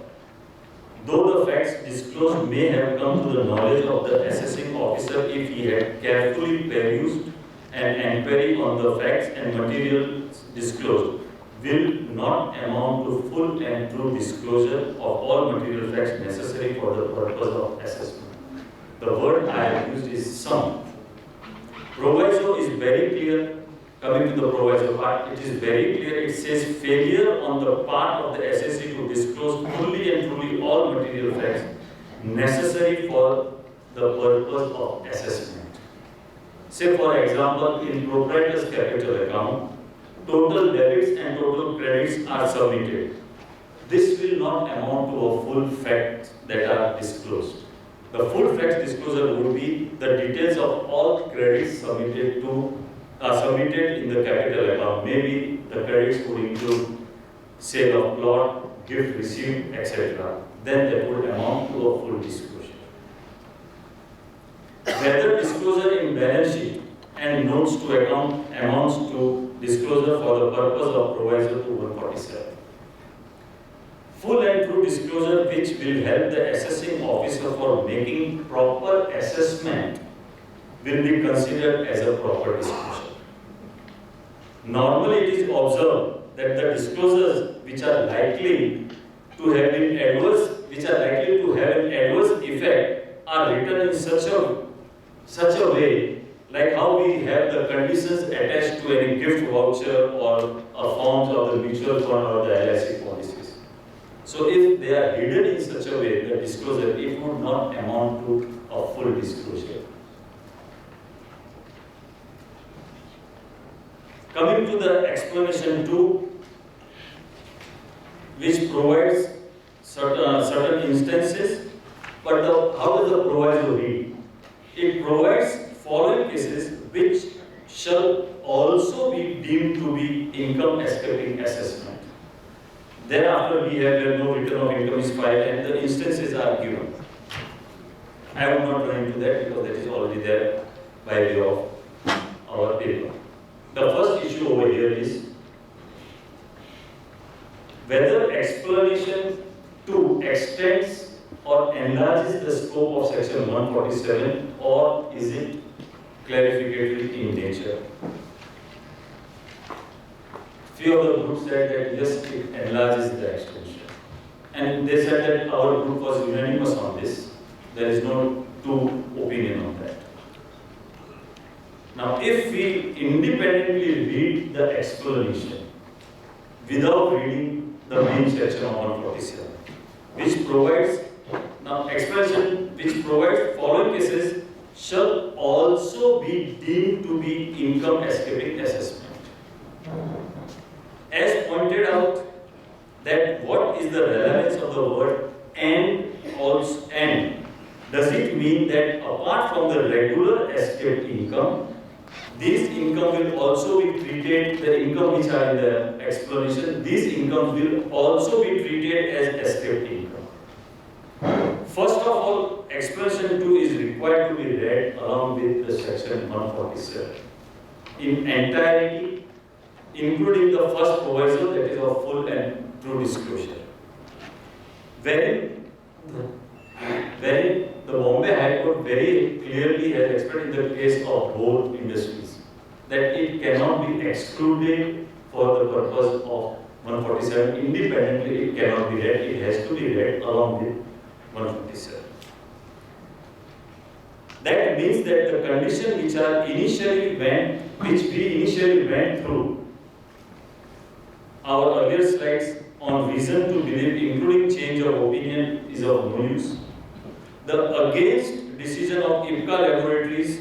Though the facts disclosed may have come to the knowledge of the assessing officer if he had carefully perused an inquiry on the facts and materials disclosed, will not amount to full and true disclosure of all material facts necessary for the purpose of assessment. The word I have used is some. Proviso is very clear. Coming to the proviso part, it is very clear. It says failure on the part of the assessee to disclose fully and truly all material facts necessary for the purpose of assessment. Say for example, in proprietor's capital account, total debits and total credits are submitted. This will not amount to a full fact that are disclosed. The full fact disclosure would be the details of all credits submitted in the capital account. Maybe the credits would include sale of plot, gift received, etc. Then that would amount to a full disclosure. Whether disclosure in balance sheet and notes to account amounts to disclosure for the purpose of proviso to 147. Full and true disclosure which will help the assessing officer for making proper assessment will be considered as a proper disclosure. Normally it is observed that the disclosures which are likely to have an adverse effect are written in such a way like how we have the conditions attached to any gift voucher or a forms of the mutual fund or the LIC policies. So if they are hidden in such a way, the disclosure, it would not amount to a full disclosure. Coming to the explanation 2, which provides certain instances, but how does the proviso read? It provides following cases which shall also be deemed to be income escaping assessment. Thereafter we have where no return of income is filed and the instances are given. I will not run into that because that is already there by way of our paper. The first issue over here is whether explanation 2 extends or enlarges the scope of section 147 or is it clarificatory in nature. Few of the groups said that yes, it enlarges the extension. And they said that our group was unanimous on this. There is no two opinion on that. Now, if we independently read the explanation without reading the main section of 147, which provides, now explanation which provides following cases shall also be deemed to be income escaping assessment. As pointed out, that what is the relevance of the word and also and? Does it mean that apart from the regular escaped income, These income will also be treated, the income which are in the explanation, these incomes will also be treated as escape income. First of all, explanation 2 is required to be read along with the section 147 in entirety, including the first proviso, that is of full and true disclosure. Wherein the Bombay High Court very clearly has explained in the case of both industries that it cannot be excluded for the purpose of 147. Independently, it cannot be read. It has to be read along with 157. That means that the condition which we initially went through our earlier slides on reason to believe, including change of opinion, is of no use. The against decision of IPCA Laboratories,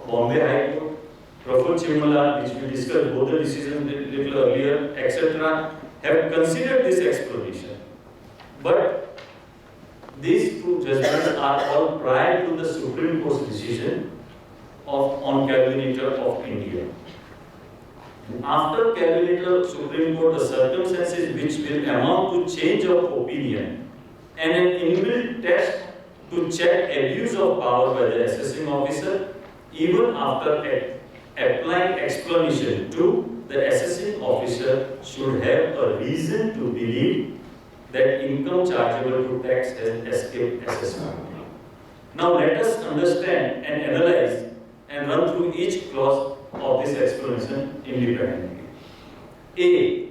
Bombay High Court, Praful Chimala, which we discussed both the decisions a little earlier, etc., have considered this explanation. But these two judgments are all prior to the Supreme Court's decision on Calvinator of India. After Calvinator Supreme Court, the circumstances which will amount to change of opinion and an inbuilt test to check abuse of power by the assessing officer, even after applying explanation 2, the assessing officer should have a reason to believe that income chargeable to tax has escaped assessment. Now let us understand and analyze and run through each clause of this explanation independently. A.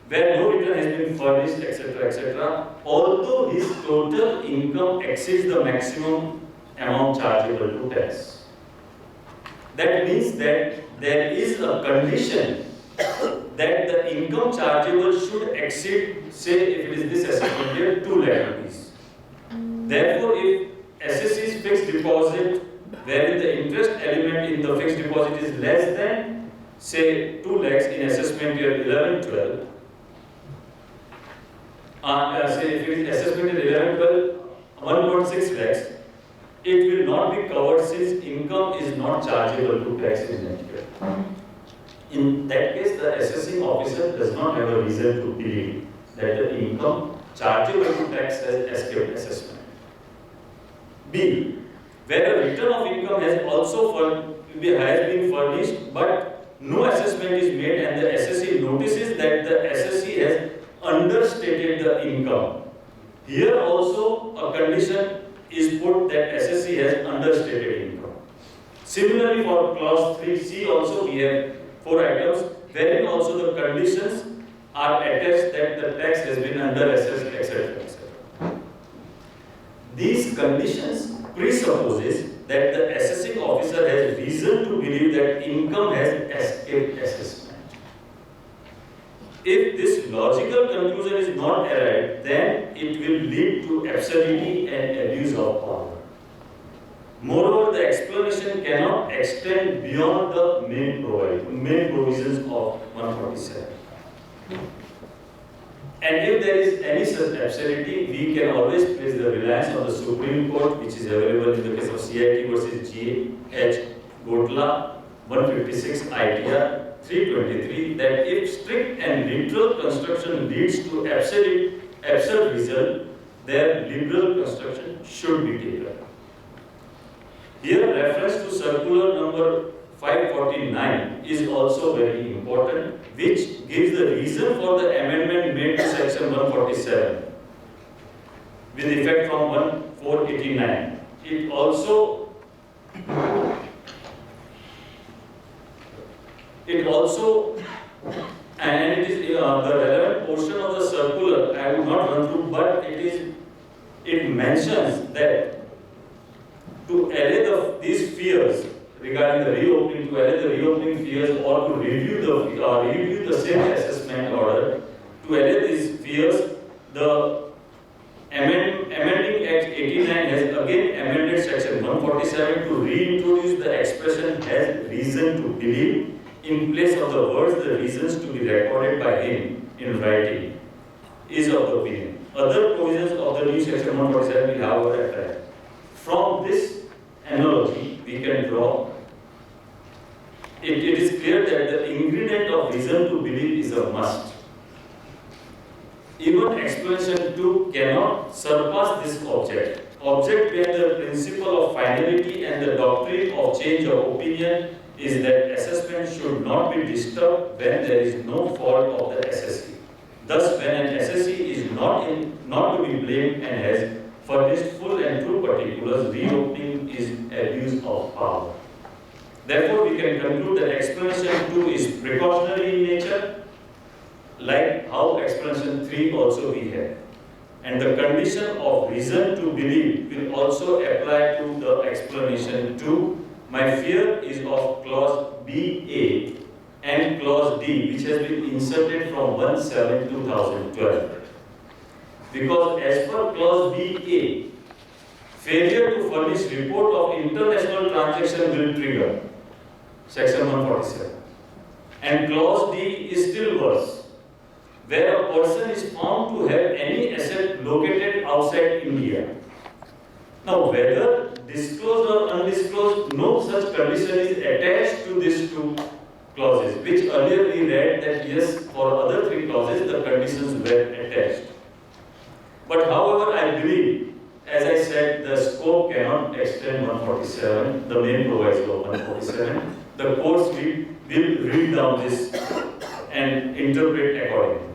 Where no return has been furnished, etc., although his total income exceeds the maximum amount chargeable to tax. That means that there is a condition that the income chargeable should exceed, say, if it is this assessment year, 2 lakh rupees. Therefore, if assessee's fixed deposit, wherein the interest element in the fixed deposit is less than, say, 2 lakhs in assessment year 11-12, say if it is assessment year 11-12, 1.6 lakhs, it will not be covered since income is not chargeable to tax in that year. In that case, the assessing officer does not have a reason to believe that the income chargeable to tax has escaped assessment. B. Where a return of income has been furnished, but no assessment is made and the assessee notices that the assessee has understated the income. Here also a condition is put that assessee has understated income. Similarly, for clause 3C also we have 4 items wherein also the conditions are attached that the tax has been under-assessed, etc., etc. These conditions presupposes that the assessing officer has reason to believe that income has escaped assessment. If this logical conclusion is not arrived, then it will lead to absurdity and abuse of power. Moreover, the explanation cannot extend beyond the main provisions of 147. And if there is any such absurdity, we can always place the reliance on the Supreme Court, which is available in the case of CIT versus G.H. Gotla, 156 ITR 323, that if strict and literal construction leads to absurd result, their liberal construction should be taken. Here, reference to circular number 549 is also very important, which gives the reason for the amendment made to section 147 with effect from 1/4/89. It also and it is the relevant portion of the circular. I will not run through, but it mentions that to allay these fears regarding the reopening, to allay the reopening fears or to review the same assessment order, to allay these fears, the Amending Act 89 has again amended section 147 to reintroduce the expression "has reason to believe" in place of the words "the reasons to be recorded by him in writing" is of the opinion. Other provisions of the new section 147 will however apply. From this analogy, we can draw it is clear that the ingredient of reason to believe is a must. Even explanation 2 cannot surpass this object. Object being the principle of finality and the doctrine of change of opinion is that assessment should not be disturbed when there is no fault of the assessee. Thus, when an assessee is not to be blamed and has furnished full and true particulars, reopening is abuse of power. Therefore, we can conclude that explanation 2 is precautionary in nature, like how explanation 3 also we have. And the condition of reason to believe will also apply to the explanation 2. My fear is of clause BA and clause D, which has been inserted from 1/7/2012. Because as per clause BA, failure to furnish report of international transaction will trigger section 147. And clause D is still worse, where a person is found to have any asset located outside India. Now, whether disclosed or undisclosed, no such condition is attached to these two clauses, which earlier we read that yes, for other three clauses, the conditions were attached. But however, I believe, as I said, the scope cannot extend 147, the main proviso of 147. The courts will read down this and interpret accordingly.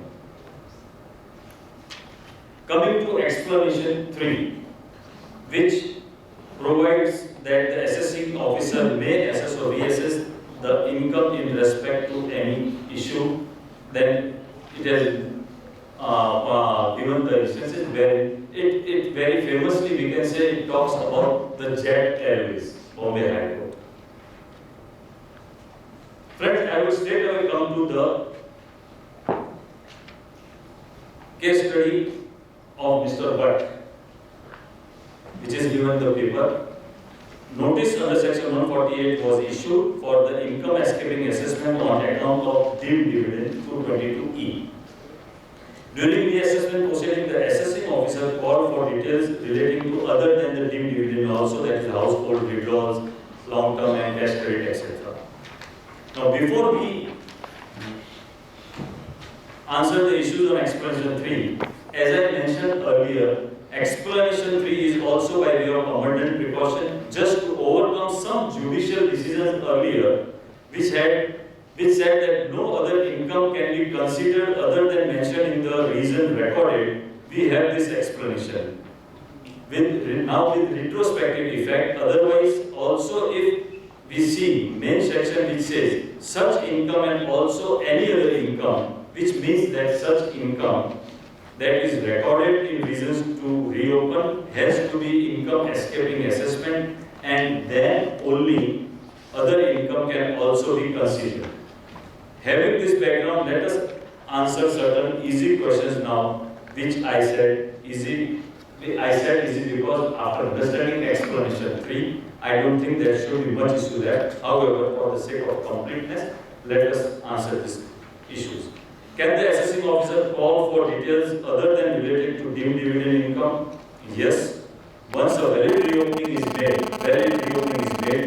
Coming to explanation 3, which provides that the assessing officer may assess or reassess the income in respect to any issue, then it has given the instances where it very famously, we can say, it talks about the Jet Airways, Bombay High Court. Friends, I will straight away come to the case study of Mr. Bhatt, which is given the paper. Notice under section 148 was issued for the income escaping assessment on account of deemed dividend 222E. During the assessment proceeding, the assessing officer called for details relating to other than the deemed dividend also, that is household withdrawals, long-term and cash credit, etc. Now, before we answer the issues on explanation 3, as I mentioned earlier, explanation 3 is also by way of abundant precaution, just to overcome some judicial decisions earlier, which said that no other income can be considered other than mentioned in the reason recorded. We have this explanation. Now with retrospective effect, otherwise also if we see main section which says such income and also any other income, which means that such income that is recorded in reasons to reopen has to be income escaping assessment, and then only other income can also be considered. Having this background, let us answer certain easy questions now, which I said easy. I said easy because after understanding explanation 3, I don't think there should be much issue there. However, for the sake of completeness, let us answer these issues. Can the assessing officer call for details other than related to deemed dividend income? Yes. Once a valid reopening is made,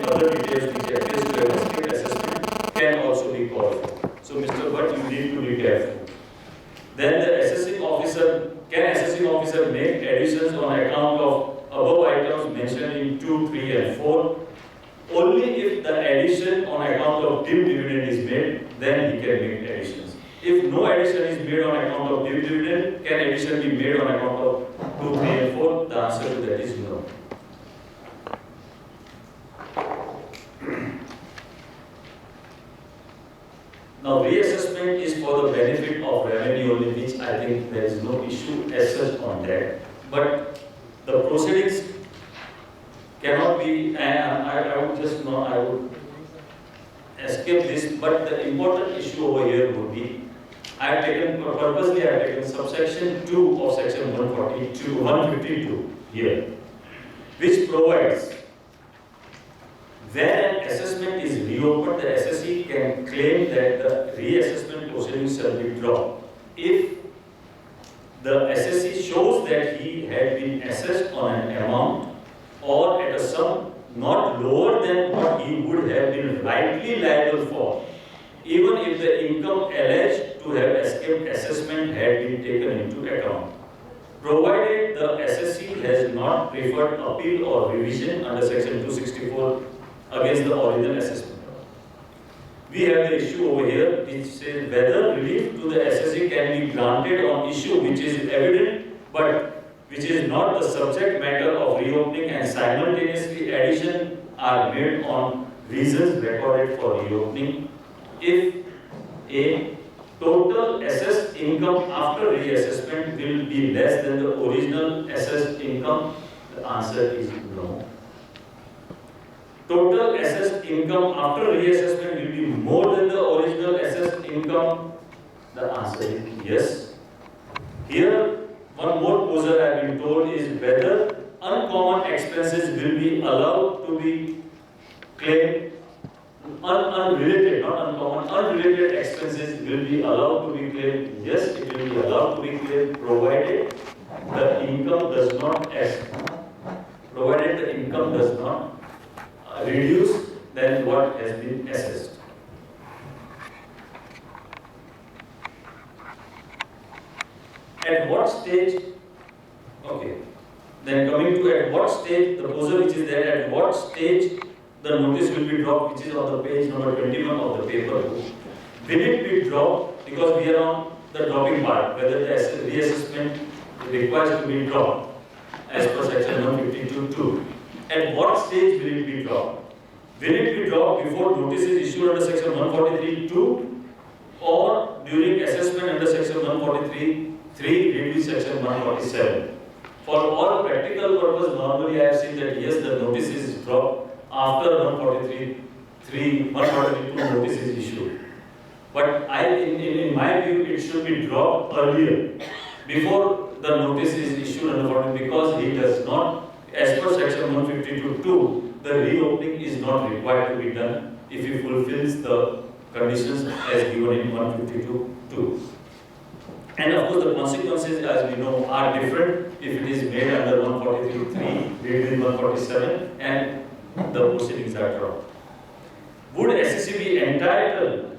other details which appears to have escaped assessment can also be called for. So, Mr. Bhatt, you need to be careful. Then the assessing officer, can assessing officer make additions on account of above items mentioned in 2, 3 and 4? Only if the addition on account of deemed dividend is made, then he can make additions. If no addition is made on account of deemed dividend, can addition be made on account of 2, 3 and 4? The answer to that is no. Now, reassessment is for the benefit of revenue only, which I think there is no issue as such on that. But the proceedings cannot be, I would just know, I would escape this, but the important issue over here would be, I have taken subsection 2 of section 152 here, which provides when an assessment is reopened, the assessee can claim that the reassessment proceedings shall be dropped if the assessee shows that he had been assessed on an amount or at a sum not lower than what he would have been rightly liable for, even if the income alleged to have escaped assessment had been taken into account, provided the SSC has not preferred appeal or revision under section 264 against the original assessment. We have the issue over here which says whether relief to the SSC can be granted on issue which is evident but which is not the subject matter of reopening, and simultaneously addition are made on reasons recorded for reopening if a total assessed income after reassessment will be less than the original assessed income. The answer is no. Total assessed income after reassessment will be more than the original assessed income. The answer is yes. Here, one more poser I have been told is whether uncommon expenses will be allowed to be claimed. Unrelated, not uncommon, unrelated expenses will be allowed to be claimed. Yes, it will be allowed to be claimed provided the income does not reduce than what has been assessed. At what stage, okay, then coming to at what stage, the poser which is there, at what stage the notice will be dropped, which is on the page number 21 of the paper. Will it be dropped, because we are on the dropping part, whether the reassessment requires to be dropped as per section 152(2). At what stage will it be dropped? Will it be dropped before notice is issued under section 143(2) or during assessment under section 143(3) reduced section 147? For all practical purpose, normally I have seen that yes, the notice is dropped after 143(3), 143(2) notice is issued. But in my view, it should be dropped earlier, before the notice is issued under 143, because he does not, as per section 152(2), the reopening is not required to be done if he fulfills the conditions as given in 152(2). And of course, the consequences, as we know, are different if it is made under 143(3), read in 147, and the proceedings are dropped. Would SSC be entitled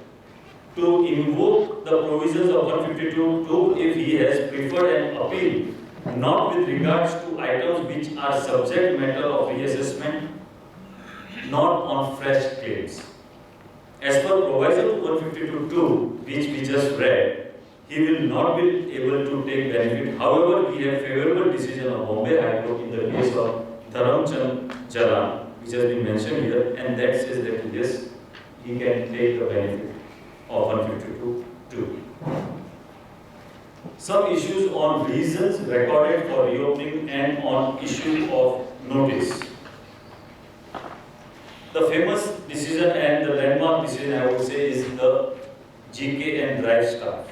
to invoke the provisions of 152(2) if he has preferred an appeal, not with regards to items which are subject matter of reassessment, not on fresh claims? As per provision 152(2), which we just read, he will not be able to take benefit. However, we have favorable decision of Bombay High Court in the case of Dharamchand Jalan, which has been mentioned here, and that says that yes, he can take the benefit of 152(2). Some issues on reasons recorded for reopening and on issue of notice. The famous decision and the landmark decision, I would say, is the GK and Drive staff.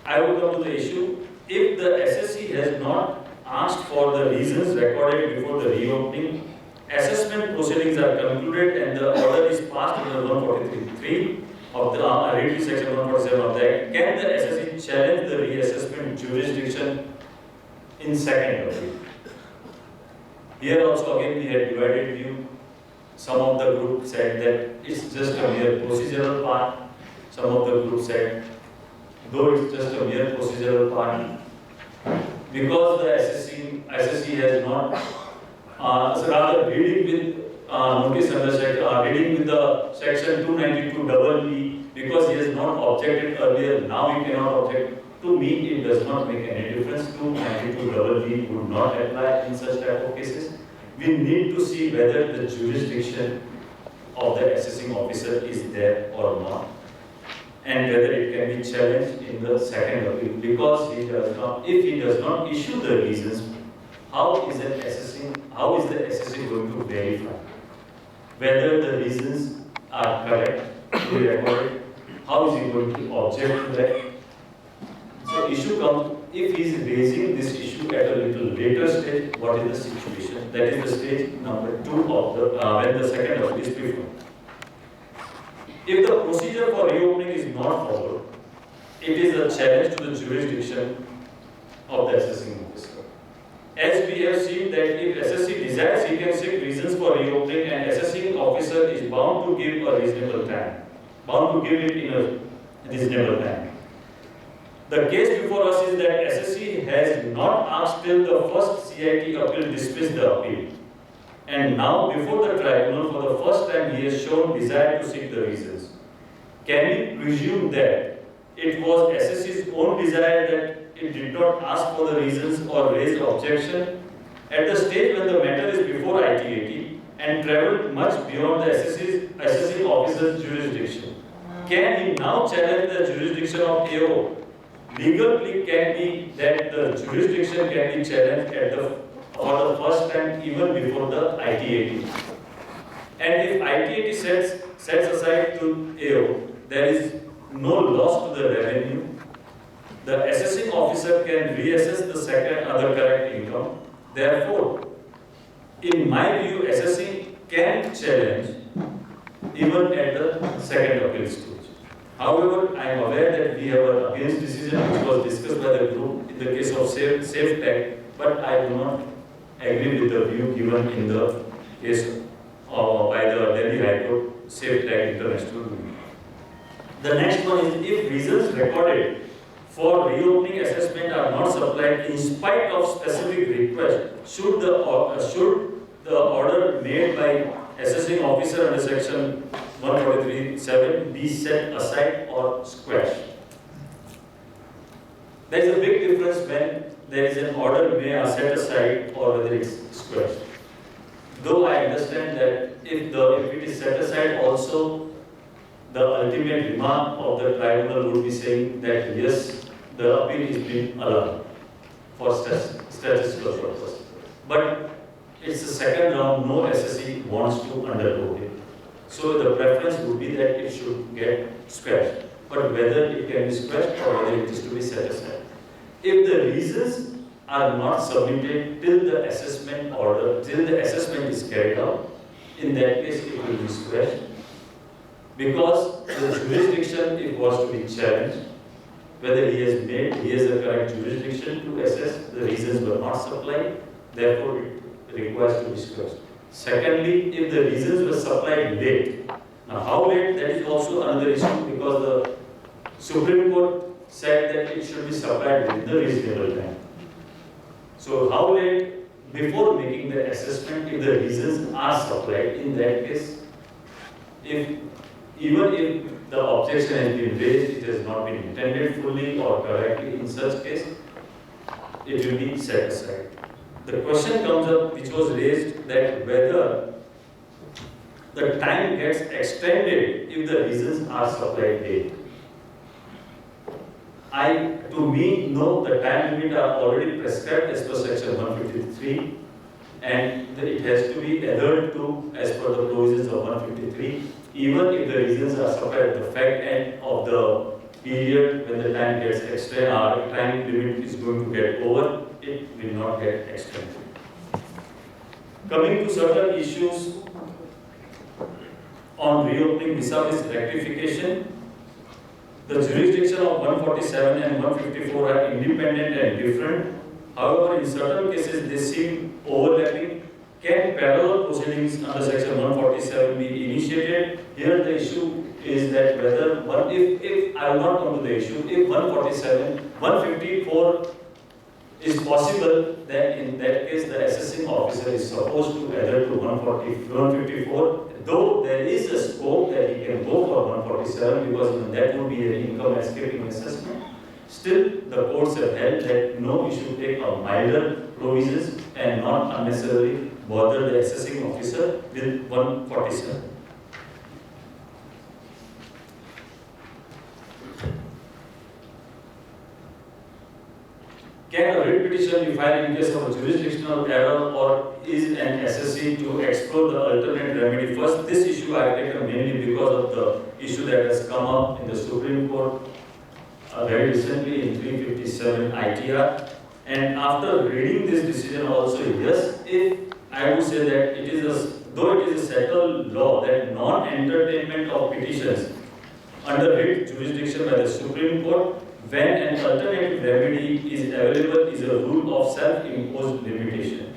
I will come to the issue. If the SSC has not asked for the reasons recorded before the reopening, assessment proceedings are concluded and the order is passed under 143(3) of the read to section 147 of the Act, can the SSC challenge the reassessment jurisdiction in second appeal? Here also again we had divided view. Some of the group said that it's just a mere procedural part. Some of the group said, though it's just a mere procedural part, because the SSC has not, so rather reading with notice under reading with the section 292(e), because he has not objected earlier, now he cannot object. To me, it does not make any difference. 292(e) would not apply in such type of cases. We need to see whether the jurisdiction of the assessing officer is there or not, and whether it can be challenged in the second appeal, because he does not, if he does not issue the reasons, how is the SSC going to verify whether the reasons are correct to be recorded? How is he going to object to that? So issue comes, if he is raising this issue at a little later stage, what is the situation? That is the stage number 2 of the when the second appeal is preferred. If the procedure for reopening is not followed, it is a challenge to the jurisdiction of the assessing officer. As we have seen that if SSC desires, he can seek reasons for reopening, and assessing officer is bound to give a reasonable time, bound to give it in a reasonable time. The case before us is that SSC has not asked till the first CIT appeal dismissed the appeal. And now, before the tribunal, for the first time, he has shown desire to seek the reasons. Can we presume that it was SSC's own desire that it did not ask for the reasons or raise objection? At the stage when the matter is before ITAT and travelled much beyond the assessing officer's jurisdiction, can he now challenge the jurisdiction of AO? Legal plea can be that the jurisdiction can be challenged for the first time even before the ITAT. And if ITAT sets aside to AO, there is no loss to the revenue. The assessing officer can reassess the second other correct income. Therefore, in my view, assessing can challenge even at the second appeal stage. However, I am aware that we have an appeals decision which was discussed by the group in the case of safe tag, but I do not agree with the view given in the case by the Delhi High Court, Safe Tag International Group. The next one is if reasons recorded for reopening assessment are not supplied in spite of specific request, should the order made by assessing officer under section 143(7) be set aside or squashed? There is a big difference when there is an order may are set aside or whether it's squashed. Though I understand that if it is set aside also, the ultimate remark of the tribunal would be saying that yes, the appeal is being allowed for statistical purpose. But it's the second round, no SSC wants to undergo it. So the preference would be that it should get squashed. But whether it can be squashed or whether it is to be set aside. If the reasons are not submitted till the assessment order, till the assessment is carried out, in that case it will be squashed. Because the jurisdiction, it was to be challenged, whether he has the correct jurisdiction to assess, the reasons were not supplied, therefore it requires to be squashed. Secondly, if the reasons were supplied late, now how late, that is also another issue because the Supreme Court said that it should be supplied within the reasonable time. So how late? Before making the assessment, if the reasons are supplied, in that case, even if the objection has been raised, it has not been intended fully or correctly, in such case, it will be set aside. The question comes up, which was raised, that whether the time gets extended if the reasons are supplied late. To me, no, the time limit are already prescribed as per section 153, and it has to be adhered to as per the provisions of 153, even if the reasons are supplied at the fact end of the period when the time gets extended, our time limit is going to get over, it will not get extended. Coming to certain issues on reopening vis-a-vis rectification, the jurisdiction of 147 and 154 are independent and different. However, in certain cases they seem overlapping. Can parallel proceedings under section 147 be initiated? Here the issue is that whether if I will not come to the issue, if 147, 154 is possible, then in that case the assessing officer is supposed to adhere to 154, though there is a scope that he can go for 147 because that would be an income escaping assessment. Still, the courts have held that no, you should take a milder provisions and not unnecessarily bother the assessing officer with 147. Can a writ petition be filed in case of a jurisdictional error, or is an SSC to explore the alternate remedy? First, this issue I have taken mainly because of the issue that has come up in the Supreme Court very recently in 357 ITR. And after reading this decision also, yes, if I would say that it is though it is a settled law that non-entertainment of petitions under writ jurisdiction by the Supreme Court when an alternative remedy is available is a rule of self-imposed limitation.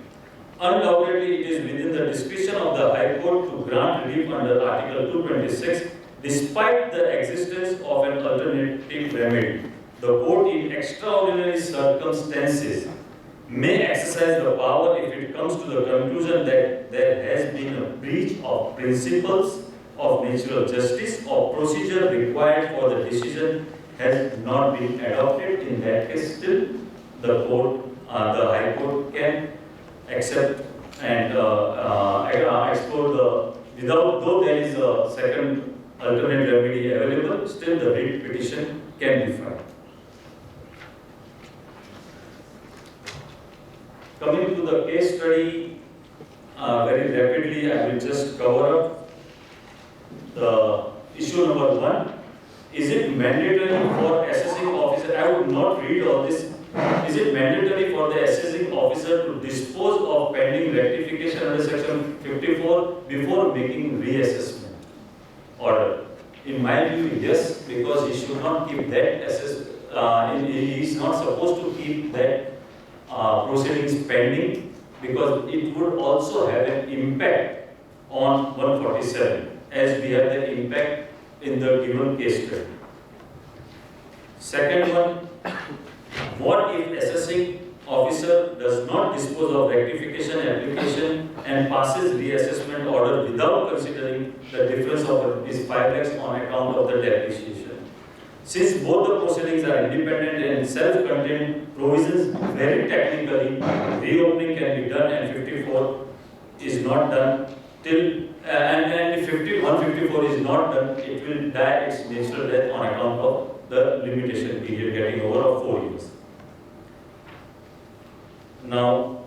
Undoubtedly, it is within the discretion of the High Court to grant relief under Article 226 despite the existence of an alternative remedy. The court in extraordinary circumstances may exercise the power if it comes to the conclusion that there has been a breach of principles of natural justice or procedure required for the decision has not been adopted. In that case, still the High Court can accept and explore though there is a second alternate remedy available, still the writ petition can be filed. Coming to the case study, very rapidly I will just cover up the issue number 1. Is it mandatory for assessing officer? I would not read all this. Is it mandatory for the assessing officer to dispose of pending rectification under section 54 before making reassessment order? In my view, yes, because he should not keep that he is not supposed to keep that proceedings pending, because it would also have an impact on 147, as we have the impact in the given case study. Second one, what if assessing officer does not dispose of rectification application and passes reassessment order without considering the difference of Rs 5 lakhs on account of the depreciation? Since both the proceedings are independent and self-contained provisions, very technically, reopening can be done and 54 is not done till, and if 154 is not done, it will die its natural death on account of the limitation period getting over of 4 years. Now,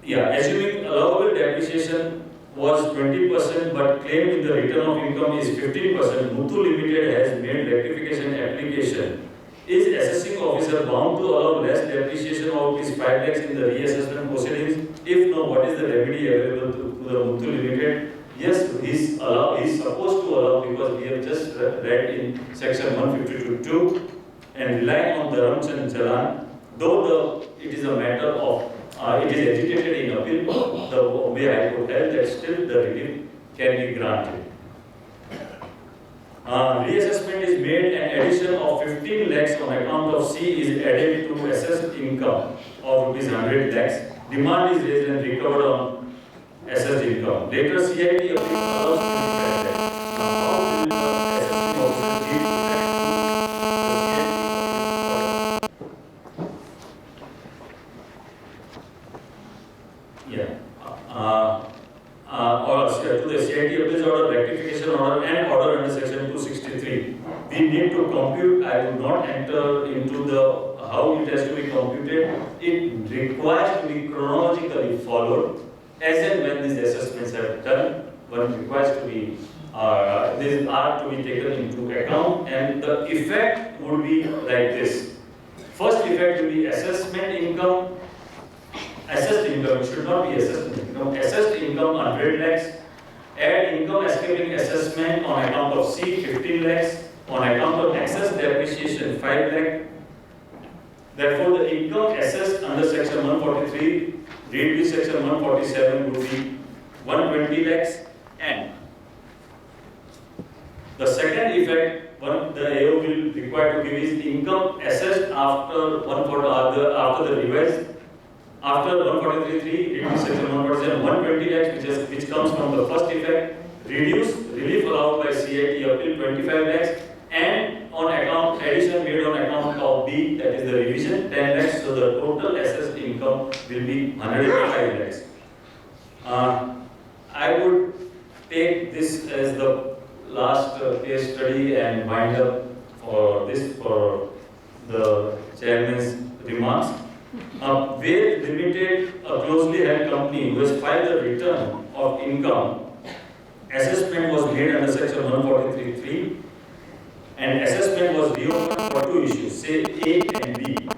assuming allowable depreciation was 20% but claimed in the return of income is 15%, Muthu Limited has made rectification application. Is assessing officer bound to allow less depreciation of his 5 lakhs in the reassessment proceedings? If no, what is the remedy available to the Muthu Limited? Yes, he is supposed to allow, because we have just read in section 152.2 and relying on the Dharam and Chalan, though it is a matter of it is agitated in appeal, the Bombay High Court held that still the relief can be granted. Reassessment is made, an addition of 15 lakhs on account of C is added to assessed income of rupees 100 lakhs. Demand is raised and recovered on assessed income. Later, CIT appeal allows to reflect that. Now, how will the assessing officer deal with that? To the CIT appeals order, rectification order, and order under section 263. We need to compute. I will not enter into the how it has to be computed. It requires to be chronologically followed as and when these assessments are done. One requires to be these are to be taken into account, and the effect would be like this. First effect will be assessment income. Assessed income, it should not be assessment income. Assessed income 100 lakhs. Add income escaping assessment on account of C 15 lakhs. On account of excess depreciation 5 lakh. Therefore, the income assessed under section 143, read with section 147 would be 120 lakhs. And the second effect the AO will require to give is income assessed after the revised. After 143.3, read section 147, 120 lakhs, which comes from the first effect, reduce relief allowed by CIT up till 25 lakhs, and on account addition made on account of B, that is the revision, 10 lakhs. So the total assessed income will be 105 lakhs. I would take this as the last case study and wind up for the chairman's remarks. Where Limited, a closely held company who has filed a return of income, assessment was made under section 143.3 and assessment was reopened for two issues, say A and B.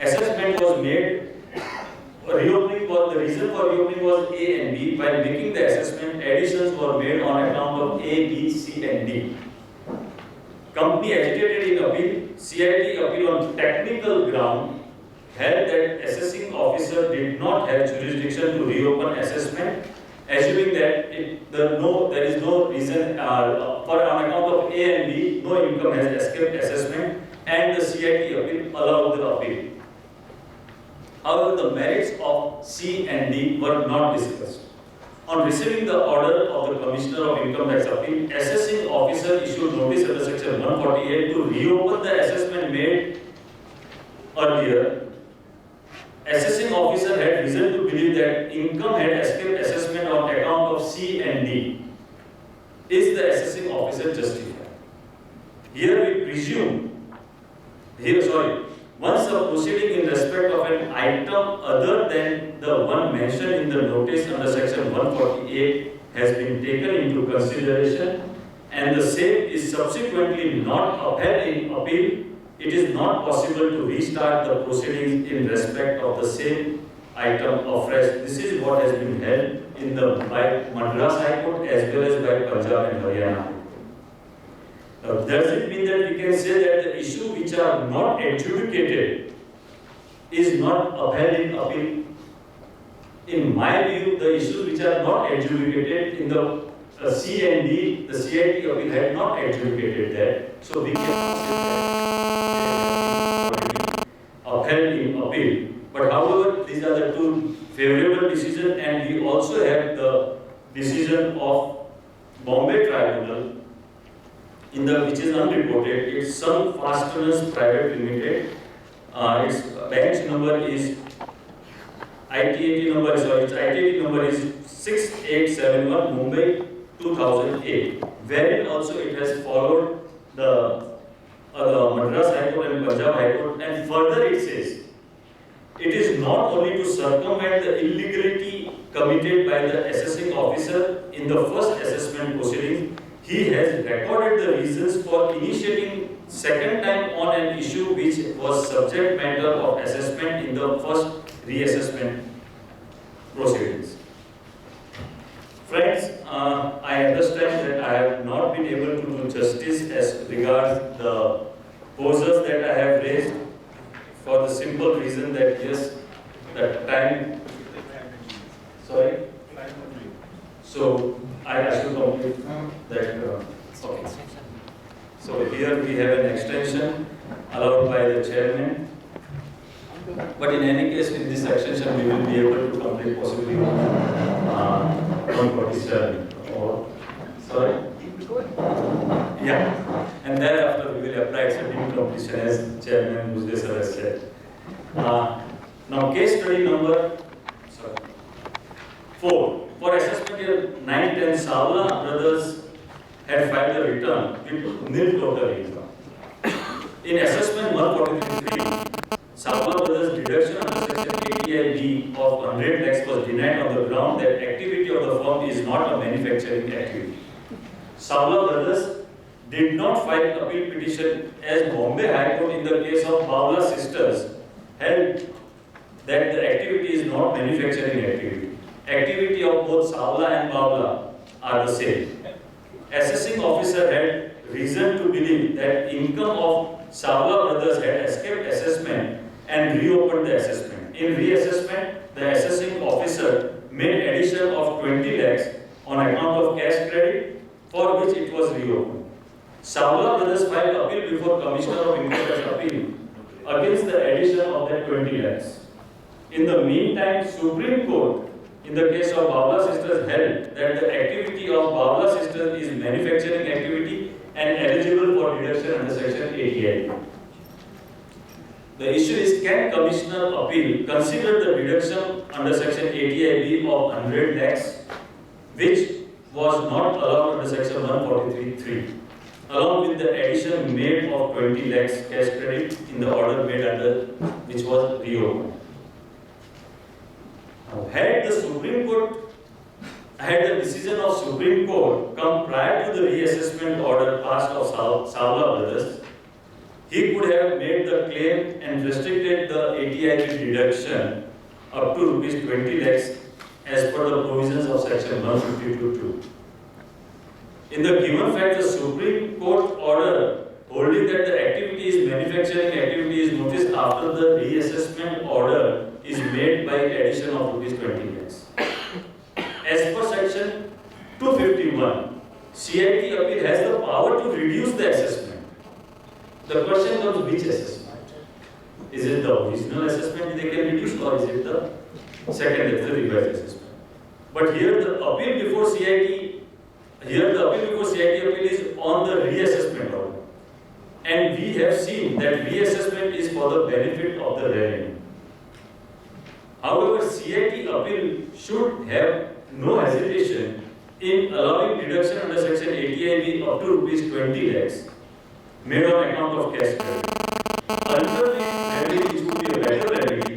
Assessment was made, the reason for reopening was A and B. While making the assessment, additions were made on account of A, B, C and D. company agitated in appeal. CIT appeal on technical ground held that assessing officer did not have jurisdiction to reopen assessment, assuming that there is no reason for on account of A and B, no income has escaped assessment, and the CIT appeal allowed the appeal. However, the merits of C and D were not discussed. On receiving the order of the Commissioner of Income Tax Appeal, assessing officer issued notice under section 148 to reopen the assessment made earlier. Assessing officer had reason to believe that income had escaped assessment on account of C and D. Is the assessing officer justified? Here we presume, once a proceeding in respect of an item other than the one mentioned in the notice under section 148 has been taken into consideration and the same is subsequently not upheld in appeal, it is not possible to restart the proceedings in respect of the same item afresh. This is what has been held by Madras High Court as well as by Punjab and Haryana. Does it mean that we can say that the issues which are not adjudicated is not upheld in appeal? In my view, the issues which are not adjudicated in the C and D, the CIT appeal had not adjudicated that, so we cannot say that upheld in appeal. But however, these are the two favorable decisions, and we also have the decision of Bombay Tribunal which is unreported. It's Sun Fasteners Private Limited. Its bench number is ITAT number is 6871 Mumbai 2008, wherein also it has followed the Madras High Court and Punjab High Court, and further it says it is not only to circumvent the illegality committed by the assessing officer in the first assessment proceeding, he has recorded the reasons for initiating second time on an issue which was subject matter of assessment in the first reassessment proceedings. Friends, I understand that I have not been able to do justice as regards the poses that I have raised, for the simple reason that yes, the time. Sorry? So I should complete that. Okay. So here we have an extension allowed by the chairman. But in any case, with this extension, we will be able to complete possibly 147 or sorry. Yeah, and thereafter we will apply extending completion as Chairman Bhujle sir has said. Now case study number 4. For assessment year 9-10, Savla brothers had filed a return with nil total income. In assessment 143, Savla brothers deduction under section 80IB of 100 lakhs was denied on the ground that activity of the firm is not a manufacturing activity. Savla brothers did not file appeal petition as Bombay High Court in the case of Bawla sisters held that the activity is not manufacturing activity. Activity of both Savla and Bawla are the same. Assessing officer had reason to believe that income of Savla brothers had escaped assessment and reopened the assessment. In reassessment, the assessing officer made addition of 20 lakhs on account of cash credit for which it was reopened. Savla brothers filed appeal before Commissioner of Income Tax Appeal against the addition of that 20 lakhs. In the meantime, Supreme Court in the case of Bawla sisters held that the activity of Bawla sisters is manufacturing activity and eligible for deduction under section 80I. The issue is, can Commissioner of Appeal consider the deduction under section 80IB of 100 lakhs, which was not allowed under section 143(3), along with the addition made of 20 lakhs cash credit in the order made under which was reopened. Had the decision of Supreme Court come prior to the reassessment order passed of Savla brothers, he could have made the claim and restricted the 80IB deduction up to rupees 20 lakhs as per the provisions of section 152(2). In the given fact, the Supreme Court order holding that the activity is manufacturing activity is noticed after the reassessment order is made by addition of rupees 20 lakhs. As per section 251, CIT appeal has the power to reduce the assessment. The question comes, which assessment? Is it the original assessment they can reduce, or is it the second, that's the revised assessment? But here the appeal before CIT, appeal is on the reassessment order. And we have seen that reassessment is for the benefit of the revenue. However, CIT appeal should have no hesitation in allowing deduction under section 80IB up to rupees 20 lakhs made on account of cash credit. Alternative remedy, which would be a better remedy,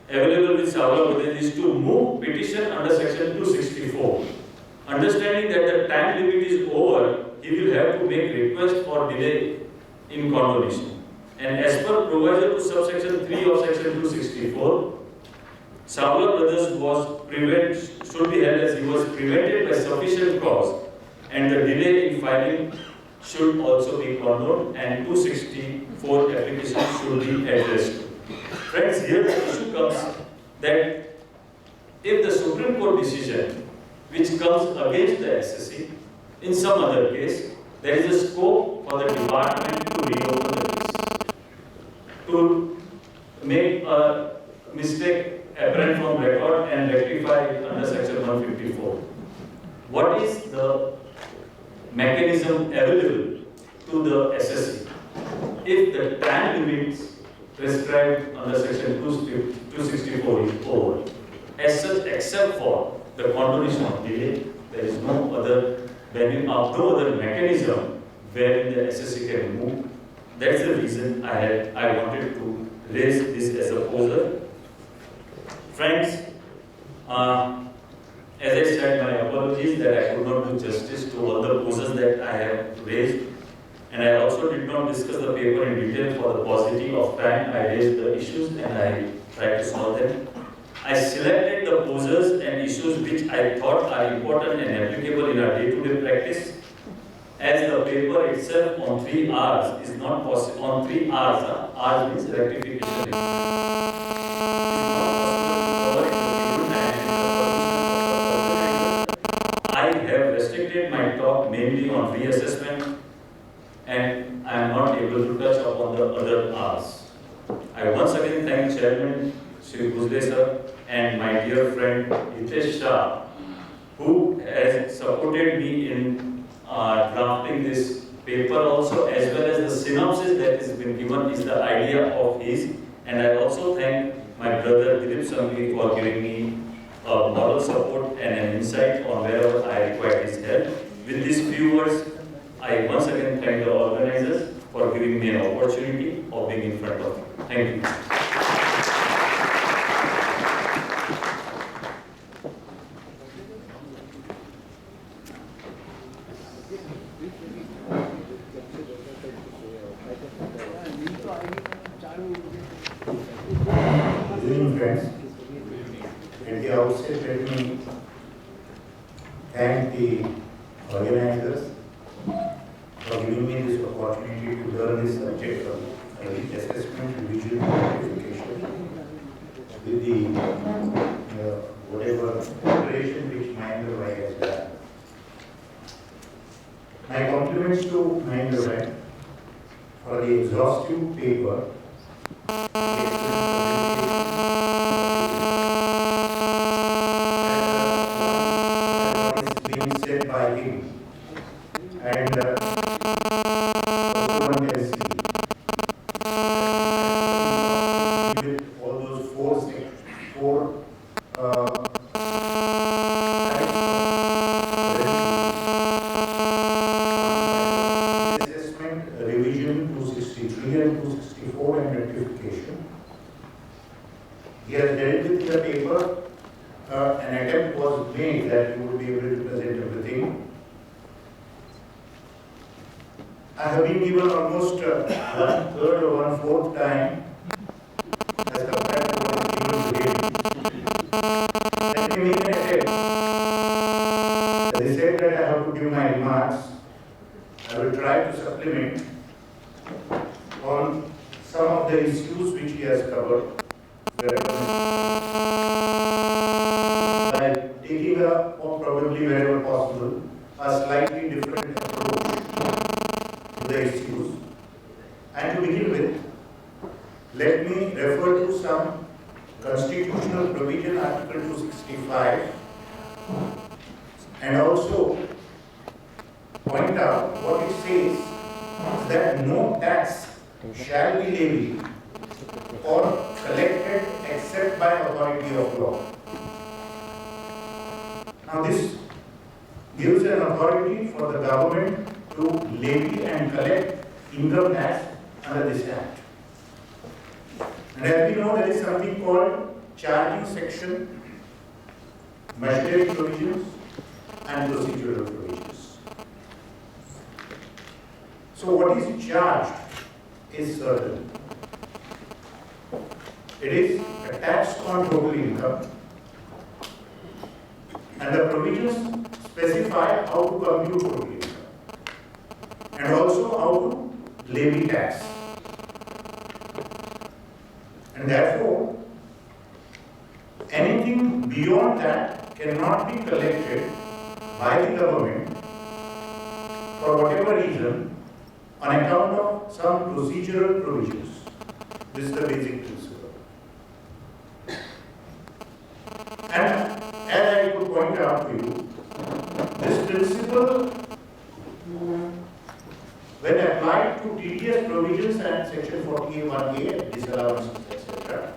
available with Savla Bhujle, is to move petition under section 264. Understanding that the time limit is over, he will have to make request for delay in condonation. And as per proviso to subsection 3 of section 264, Savla brothers should be held as he was prevented by sufficient cause, and the delay in filing should also be condoned, and 264 application should be addressed. Friends, here the issue comes that if the Supreme Court decision which comes against the SSC in some other case, there is a scope for the department to reopen the case, to make a mistake apparent from record and rectify it under section 154. What is the mechanism available to the SSC if the time limits prescribed under section 264 is over? As such, except for the condonation of delay, there is no other mechanism wherein the SSC can move. That's the reason I wanted to raise this as a poser. Friends, as I said, my apologies that I could not do justice to all the poses that I have raised, and I also did not discuss the paper in detail for the paucity of time. I raised the issues and I tried to solve them. I selected the poses and issues which I thought are important and applicable in our day-to-day practice. As the paper itself on 3 R's is not possible, on 3 R's, R means rectification. I have restricted my talk mainly on reassessment, and I am not able to touch upon the other R's. I once again thank Chairman Shri Bhujle sir and my dear friend Hitesh Shah, who has supported me in drafting this paper also, as well as the synopsis that has been given is the idea of his. And I also thank my brother Shri Sanghvi for giving me moral support and an insight on wherever I require his help. With these few words, I once again thank the organizers for giving me an opportunity of being in front of you. Thank you. Good evening, friends. At the outset, let me thank the organizers for giving me this opportunity to learn this subject of assessment, revision, and verification with the whatever preparation which Mahendra has done. My compliments to Mahendra for the exhaustive paper. Being said by him, and one can see with all those four assessment, revision 263 and 264 and rectification. He has dealt with the paper. An attempt was made that you would be able to present everything. I have been given almost 1/3 or 1/4 time as compared to what is given today. Let me make an attempt. As I said that I have to give my remarks, I will try to supplement on some of the issues which he has covered. By taking a, or probably wherever possible, a slightly different approach to the issues. And to begin with, let me refer to some constitutional provision, Article 265, and also point out what it says is that no tax shall be levied or collected except by authority of law. Now this gives an authority for the government to levy and collect income tax under this Act. And as we know, there is something called charging section, machinery provisions and procedural provisions. So what is charged is certain. It is a tax on total income, and the provisions specify how to compute total income and also how to levy tax. And therefore, anything beyond that cannot be collected by the government for whatever reason on account of some procedural provisions. This is the basic principle. And as I could point out to you, this principle, when applied to TDS provisions and Section 40A(1)(a), disallowances, etc.,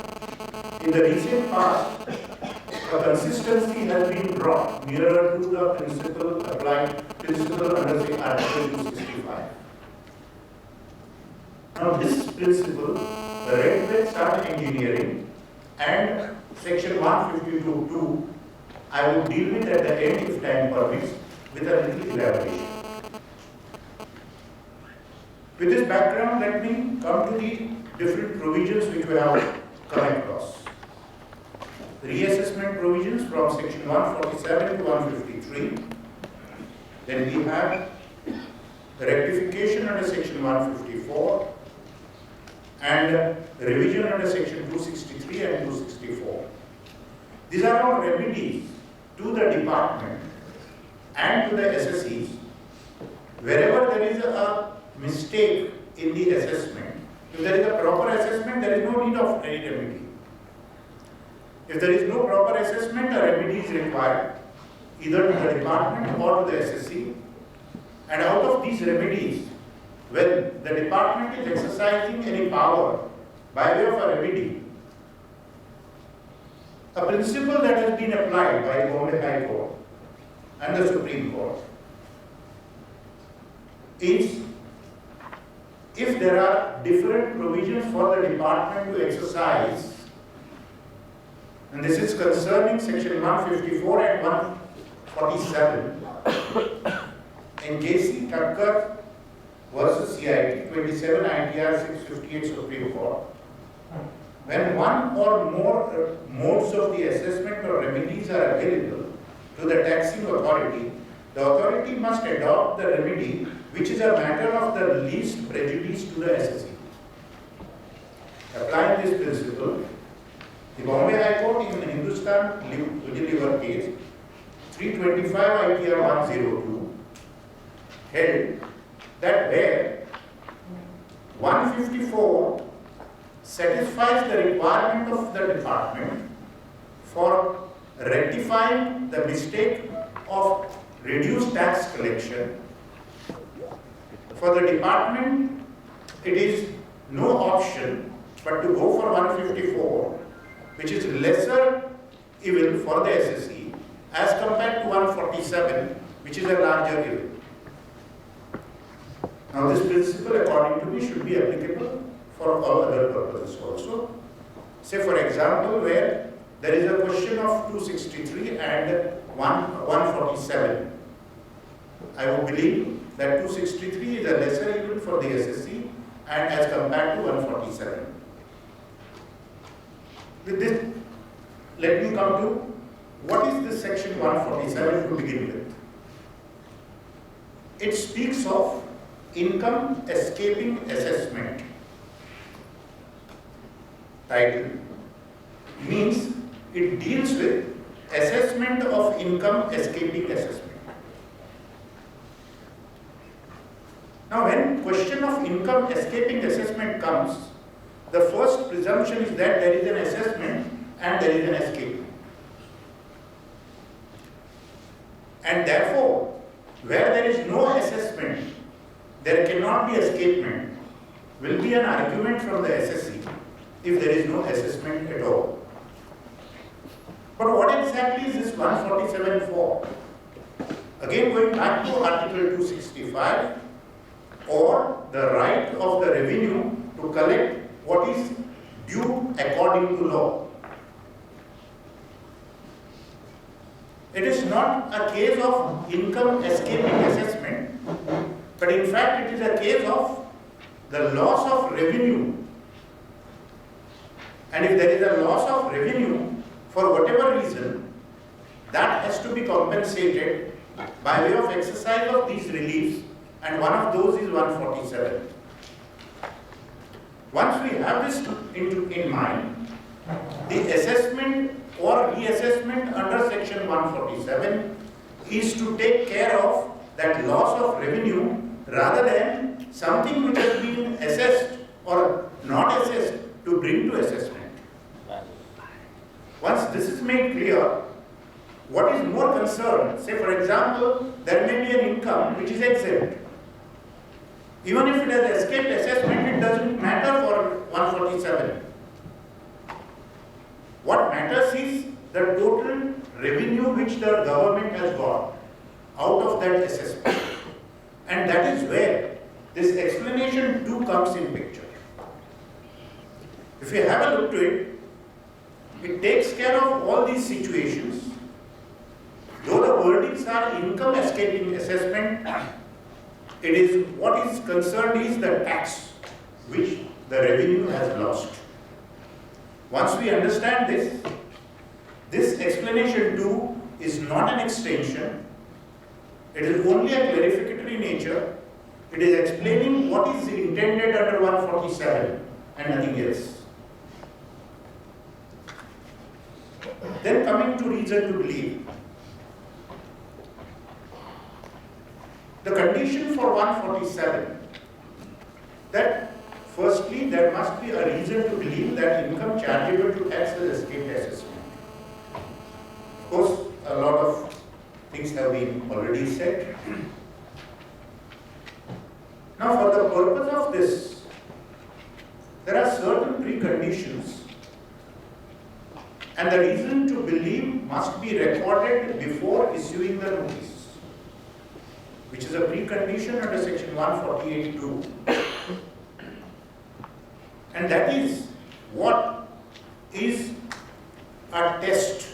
in the recent past, a consistency has been brought nearer to the principle under say, Article 265. Now this principle, the red thread start engineering and Section 152(2), I will deal with at the end if time permits with a little elaboration. With this background, let me come to the different provisions which we have come across. Reassessment provisions from Section 147 to 153. Then we have the rectification under Section 154 and revision under Section 263 and 264. These are all remedies to the department and to the SSEs wherever there is a mistake in the assessment. If there is a proper assessment, there is no need of any remedy. If there is no proper assessment, a remedy is required either to the department or to the SSE. And out of these remedies, when the department is exercising any power by way of a remedy, a principle that has been applied by the Bombay High Court and the Supreme Court is if there are different provisions for the department to exercise, and this is concerning Section 154 and 147 in J.C. Thakkar versus CIT 27 ITR 658 Supreme Court, when one or more modes of the assessment or remedies are available to the taxing authority, the authority must adopt the remedy which is a matter of the least prejudice to the SSE. Applying this principle, the Bombay High Court in the Hindustan Unilever case 325 ITR 102 held that where 154 satisfies the requirement of the department for rectifying the mistake of reduced tax collection, for the department it is no option but to go for 154, which is lesser evil for the SSE as compared to 147, which is a larger evil. Now this principle, according to me, should be applicable for all other purposes also. Say for example, where there is a question of 263 and 147. I would believe that 263 is a lesser evil for the SSE and as compared to 147. With this, let me come to what is this Section 147 to begin with. It speaks of income escaping assessment title means it deals with assessment of income escaping assessment. Now, when question of income escaping assessment comes, the first presumption is that there is an assessment and there is an escape. And therefore, where there is no assessment, there cannot be escapement, will be an argument from the SSC if there is no assessment at all. But what exactly is this 147 for? Again, going back to Article 265, or the right of the revenue to collect what is due according to law. It is not a case of income escaping assessment, but in fact it is a case of the loss of revenue. And if there is a loss of revenue, for whatever reason, that has to be compensated by way of exercise of these reliefs, and one of those is 147. Once we have this in mind, the assessment or reassessment under section 147 is to take care of that loss of revenue rather than something which has been assessed or not assessed to bring to assessment. Once this is made clear, what is more concerned, say for example, there may be an income which is exempt. Even if it has escaped assessment, it doesn't matter for 147. What matters is the total revenue which the government has got out of that assessment. And that is where this explanation 2 comes in picture. If you have a look to it, it takes care of all these situations. Though the wordings are income escaping assessment, it is what is concerned is the tax which the revenue has lost. Once we understand this, this explanation 2 is not an extension. It is only a clarificatory nature. It is explaining what is intended under 147 and nothing else. Then coming to reason to believe. The condition for 147, that firstly there must be a reason to believe that income chargeable to tax has escaped assessment. Of course, a lot of things have been already said. Now, for the purpose of this, there are certain preconditions, and the reason to believe must be recorded before issuing the notice, which is a precondition under section 148(2). And that is what is a test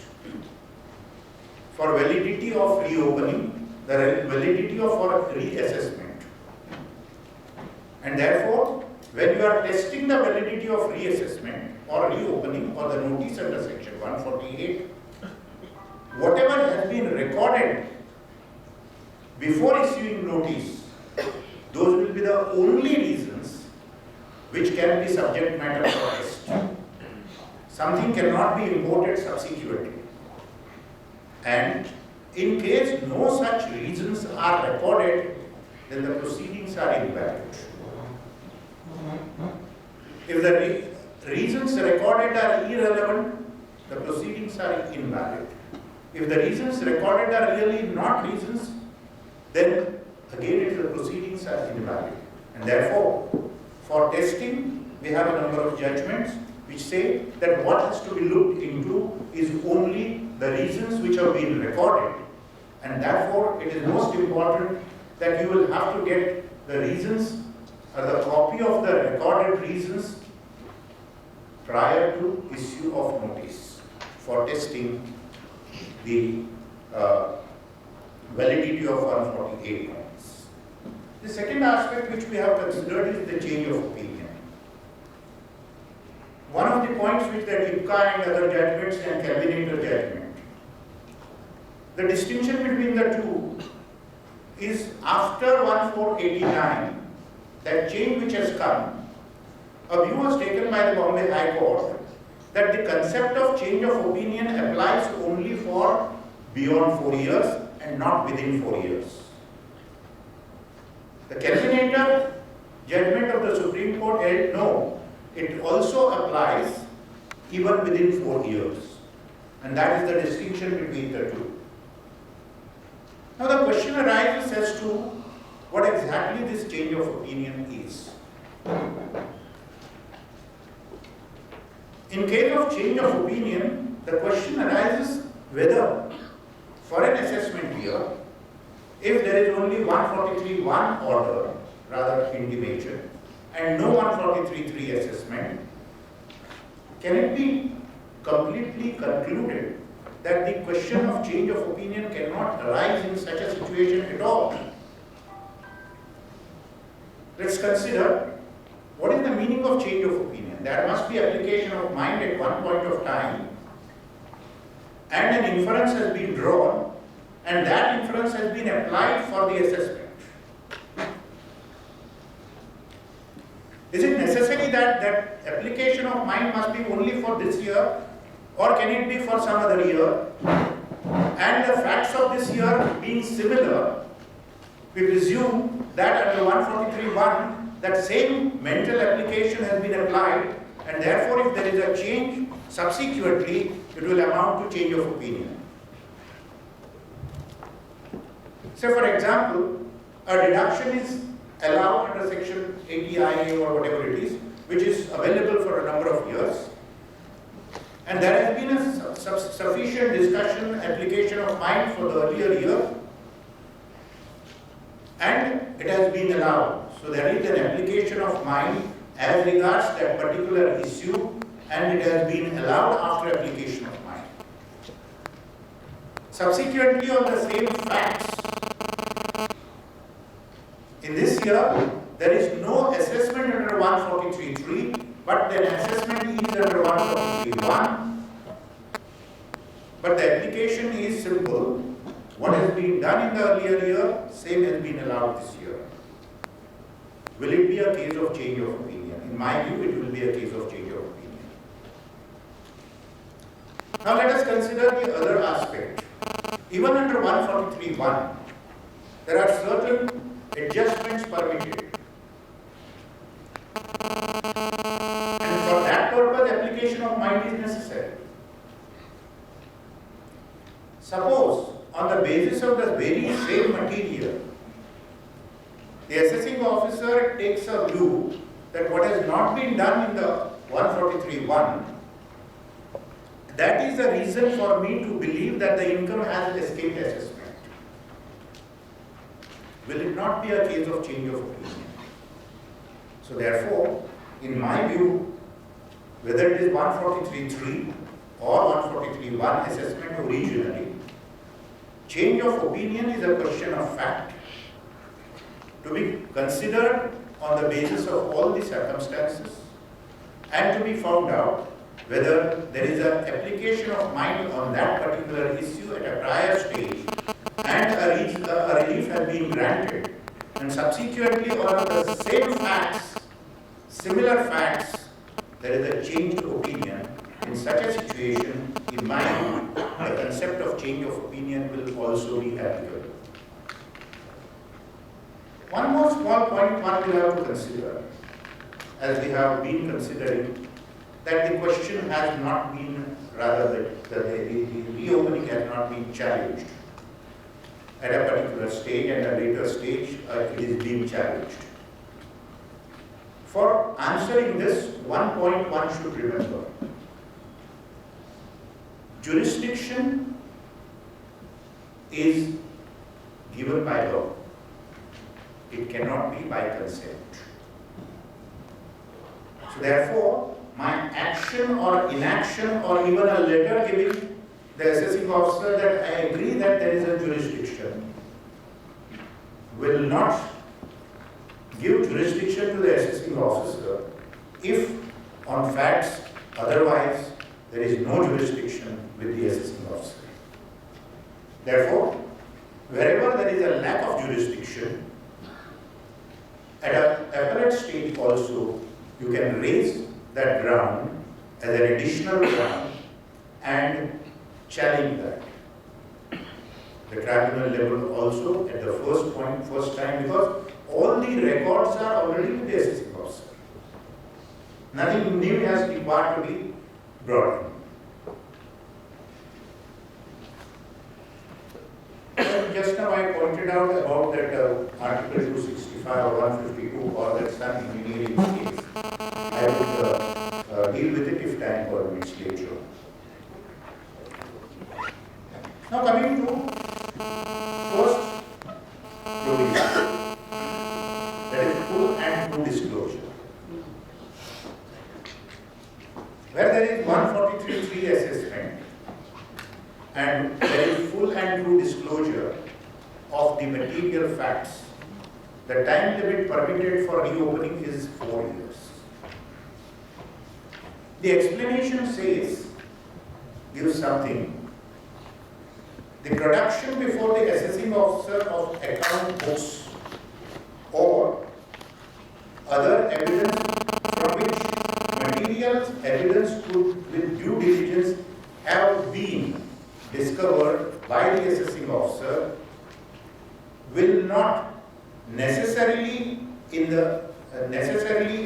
for validity of reopening, the validity of our reassessment. And therefore, when you are testing the validity of reassessment or reopening or the notice under section 148, whatever has been recorded before issuing notice, those will be the only reasons which can be subject matter for test. Something cannot be imported subsequently. And in case no such reasons are recorded, then the proceedings are invalid. If the reasons recorded are irrelevant, the proceedings are invalid. If the reasons recorded are really not reasons, then again the proceedings are invalid. And therefore, for testing, we have a number of judgments which say that what has to be looked into is only the reasons which have been recorded. And therefore, it is most important that you will have to get the reasons or the copy of the recorded reasons prior to issue of notice for testing the validity of 148 points. The second aspect which we have considered is the change of opinion. One of the points which the IPCA and other judgments and cabinet judgment, the distinction between the two is after 1489, that change which has come, a view was taken by the Bombay High Court that the concept of change of opinion applies only for beyond 4 years and not within 4 years. The Kelvinator judgment of the Supreme Court held no, it also applies even within 4 years. And that is the distinction between the two. Now the question arises as to what exactly this change of opinion is. In case of change of opinion, the question arises whether for an assessment year, if there is only 143.1 order, rather intimation, and no 143.3 assessment, can it be completely concluded that the question of change of opinion cannot arise in such a situation at all? Let's consider what is the meaning of change of opinion. There must be application of mind at one point of time, and an inference has been drawn, and that inference has been applied for the assessment. Is it necessary that that application of mind must be only for this year, or can it be for some other year? And the facts of this year being similar, we presume that under 143.1, that same mental application has been applied, and therefore if there is a change subsequently, it will amount to change of opinion. So for example, a deduction is allowed under section 80IA or whatever it is, which is available for a number of years. And there has been a sufficient discussion, application of mind for the earlier year, and it has been allowed. So there is an application of mind as regards that particular issue, and it has been allowed after application of mind. Subsequently, on the same facts, in this year, there is no assessment under 143.3, but the assessment is under 143.1. But the application is simple. What has been done in the earlier year, same has been allowed this year. Will it be a case of change of opinion? In my view, it will be a case of change of opinion. Now let us consider the other aspect. Even under 143.1, there are certain adjustments permitted. And for that purpose, application of mind is necessary. Suppose, on the basis of the very same material, the assessing officer takes a view that what has not been done in the 143.1, that is the reason for me to believe that the income has escaped assessment. Will it not be a case of change of opinion? So therefore, in my view, whether it is 143.3 or 143.1 assessment originally, change of opinion is a question of fact to be considered on the basis of all the circumstances and to be found out whether there is an application of mind on that particular issue at a prior stage and a relief has been granted, and subsequently on the same facts, similar facts, there is a change of opinion. In such a situation, in my view, the concept of change of opinion will also be applicable. One more small point one will have to consider, as we have been considering, that the question has not been, rather the reopening has not been challenged at a particular stage, and at a later stage it is being challenged. For answering this, one point one should remember. Jurisdiction is given by law. It cannot be by consent. So therefore, my action or inaction or even a letter giving the assessing officer that I agree that there is a jurisdiction will not give jurisdiction to the assessing officer if on facts otherwise there is no jurisdiction with the assessing officer. Therefore, wherever there is a lack of jurisdiction, at an appellate stage also, you can raise that ground as an additional ground and challenge that. The tribunal level also at the first time, because all the records are already with the assessing officer. Nothing new has required to be brought in. Just now I pointed out about that Article 265 or 152 or that some engineering case. I would deal with it if time permits later. Now coming to first provision, that is full and true disclosure. Where there is 143.3 assessment and there is full and true disclosure of the material facts, the time limit permitted for reopening is 4 years. The explanation gives something. The production before the assessing officer of account books or other evidence from which materials evidence could with due diligence have been discovered by the assessing officer will not necessarily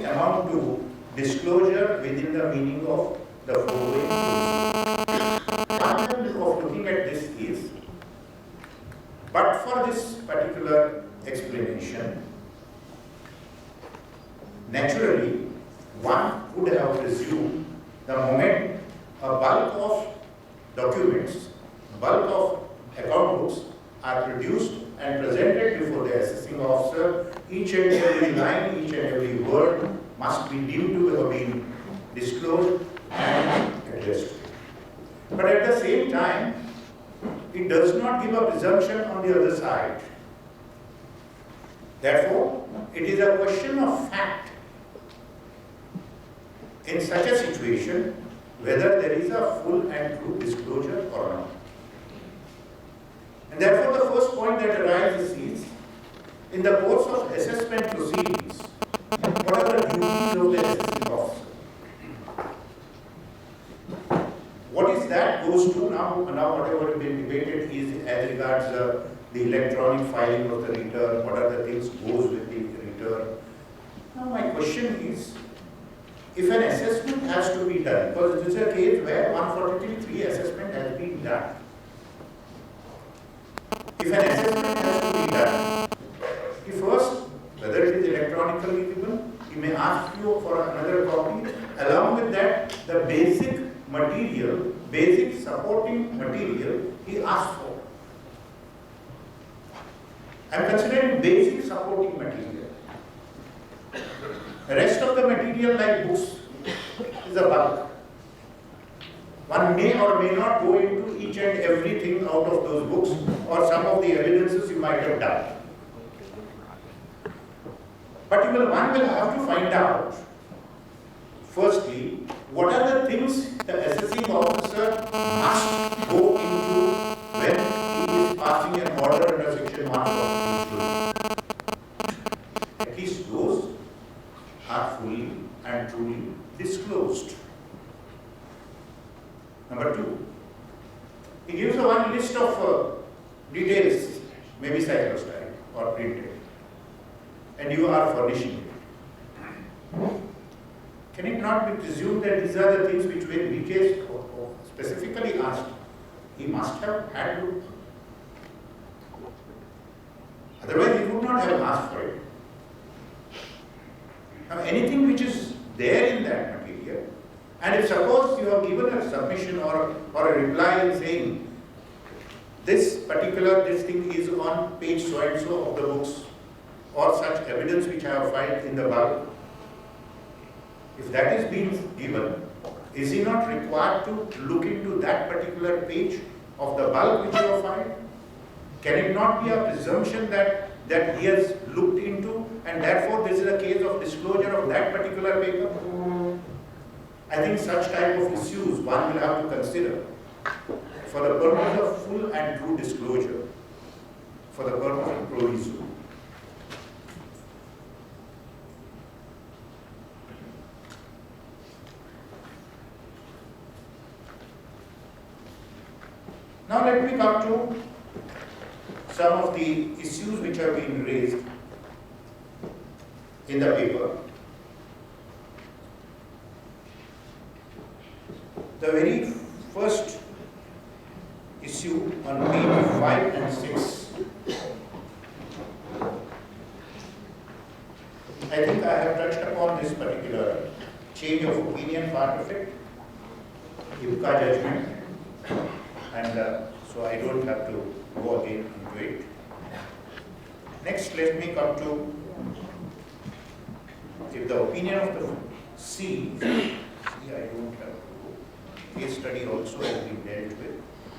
amount to disclosure within the meaning of the following rules. One way of looking at this is, but for this particular explanation, naturally one would have presumed the moment a bulk of documents, bulk of account books are produced and presented before the assessing officer, each and every line, each and every word must be deemed to have been disclosed and addressed. But at the same time, it does not give a presumption on the other side. Therefore, it is a question of fact in such a situation whether there is a full and true disclosure or not. And therefore, the first point that arises is, in the course of assessment proceedings, what are the duties of the assessing officer? What is that goes to now whatever has been debated is as regards the electronic filing of the return, what are the things goes with the return. Now my question is, if an assessment has to be done, because this is a case where 143.3 assessment has been done. If an assessment has to be done, he first, whether it is electronically given, he may ask you for another copy. Along with that, the basic material, basic supporting material, he asks for. I am considering basic supporting material. The rest of the material, like books, is a bulk. One may or may not go into each and everything out of those books or some of the evidences you might have done. But one will have to find out, firstly, what are the things the assessing officer must go into when he is passing an order under section 143. At least those are fully and truly disclosed. Number two, he gives one list of details, maybe cyclostyle or printed, and you are furnishing it. Can it not be presumed that these are the things which were in case specifically asked? He must have had to. Otherwise, he would not have asked for it. Now, anything which is there in that material, and if suppose you have given a submission or a reply in saying, this thing is on page so and so of the books, or such evidence which I have filed in the bulk, if that is being given, is he not required to look into that particular page of the bulk which you have filed? Can it not be a presumption that he has looked into and therefore this is a case of disclosure of that particular paper? I think such type of issues one will have to consider for the purpose of full and true disclosure, for the purpose of proviso. Now let me come to some of the issues which have been raised in the paper. The very first issue on page 5 and 6, I think I have touched upon this particular change of opinion part of it, Yuka judgment, and so I don't have to go again into it. Next, let me come to, if the opinion of the C, I don't have to go. Case study also has been dealt with.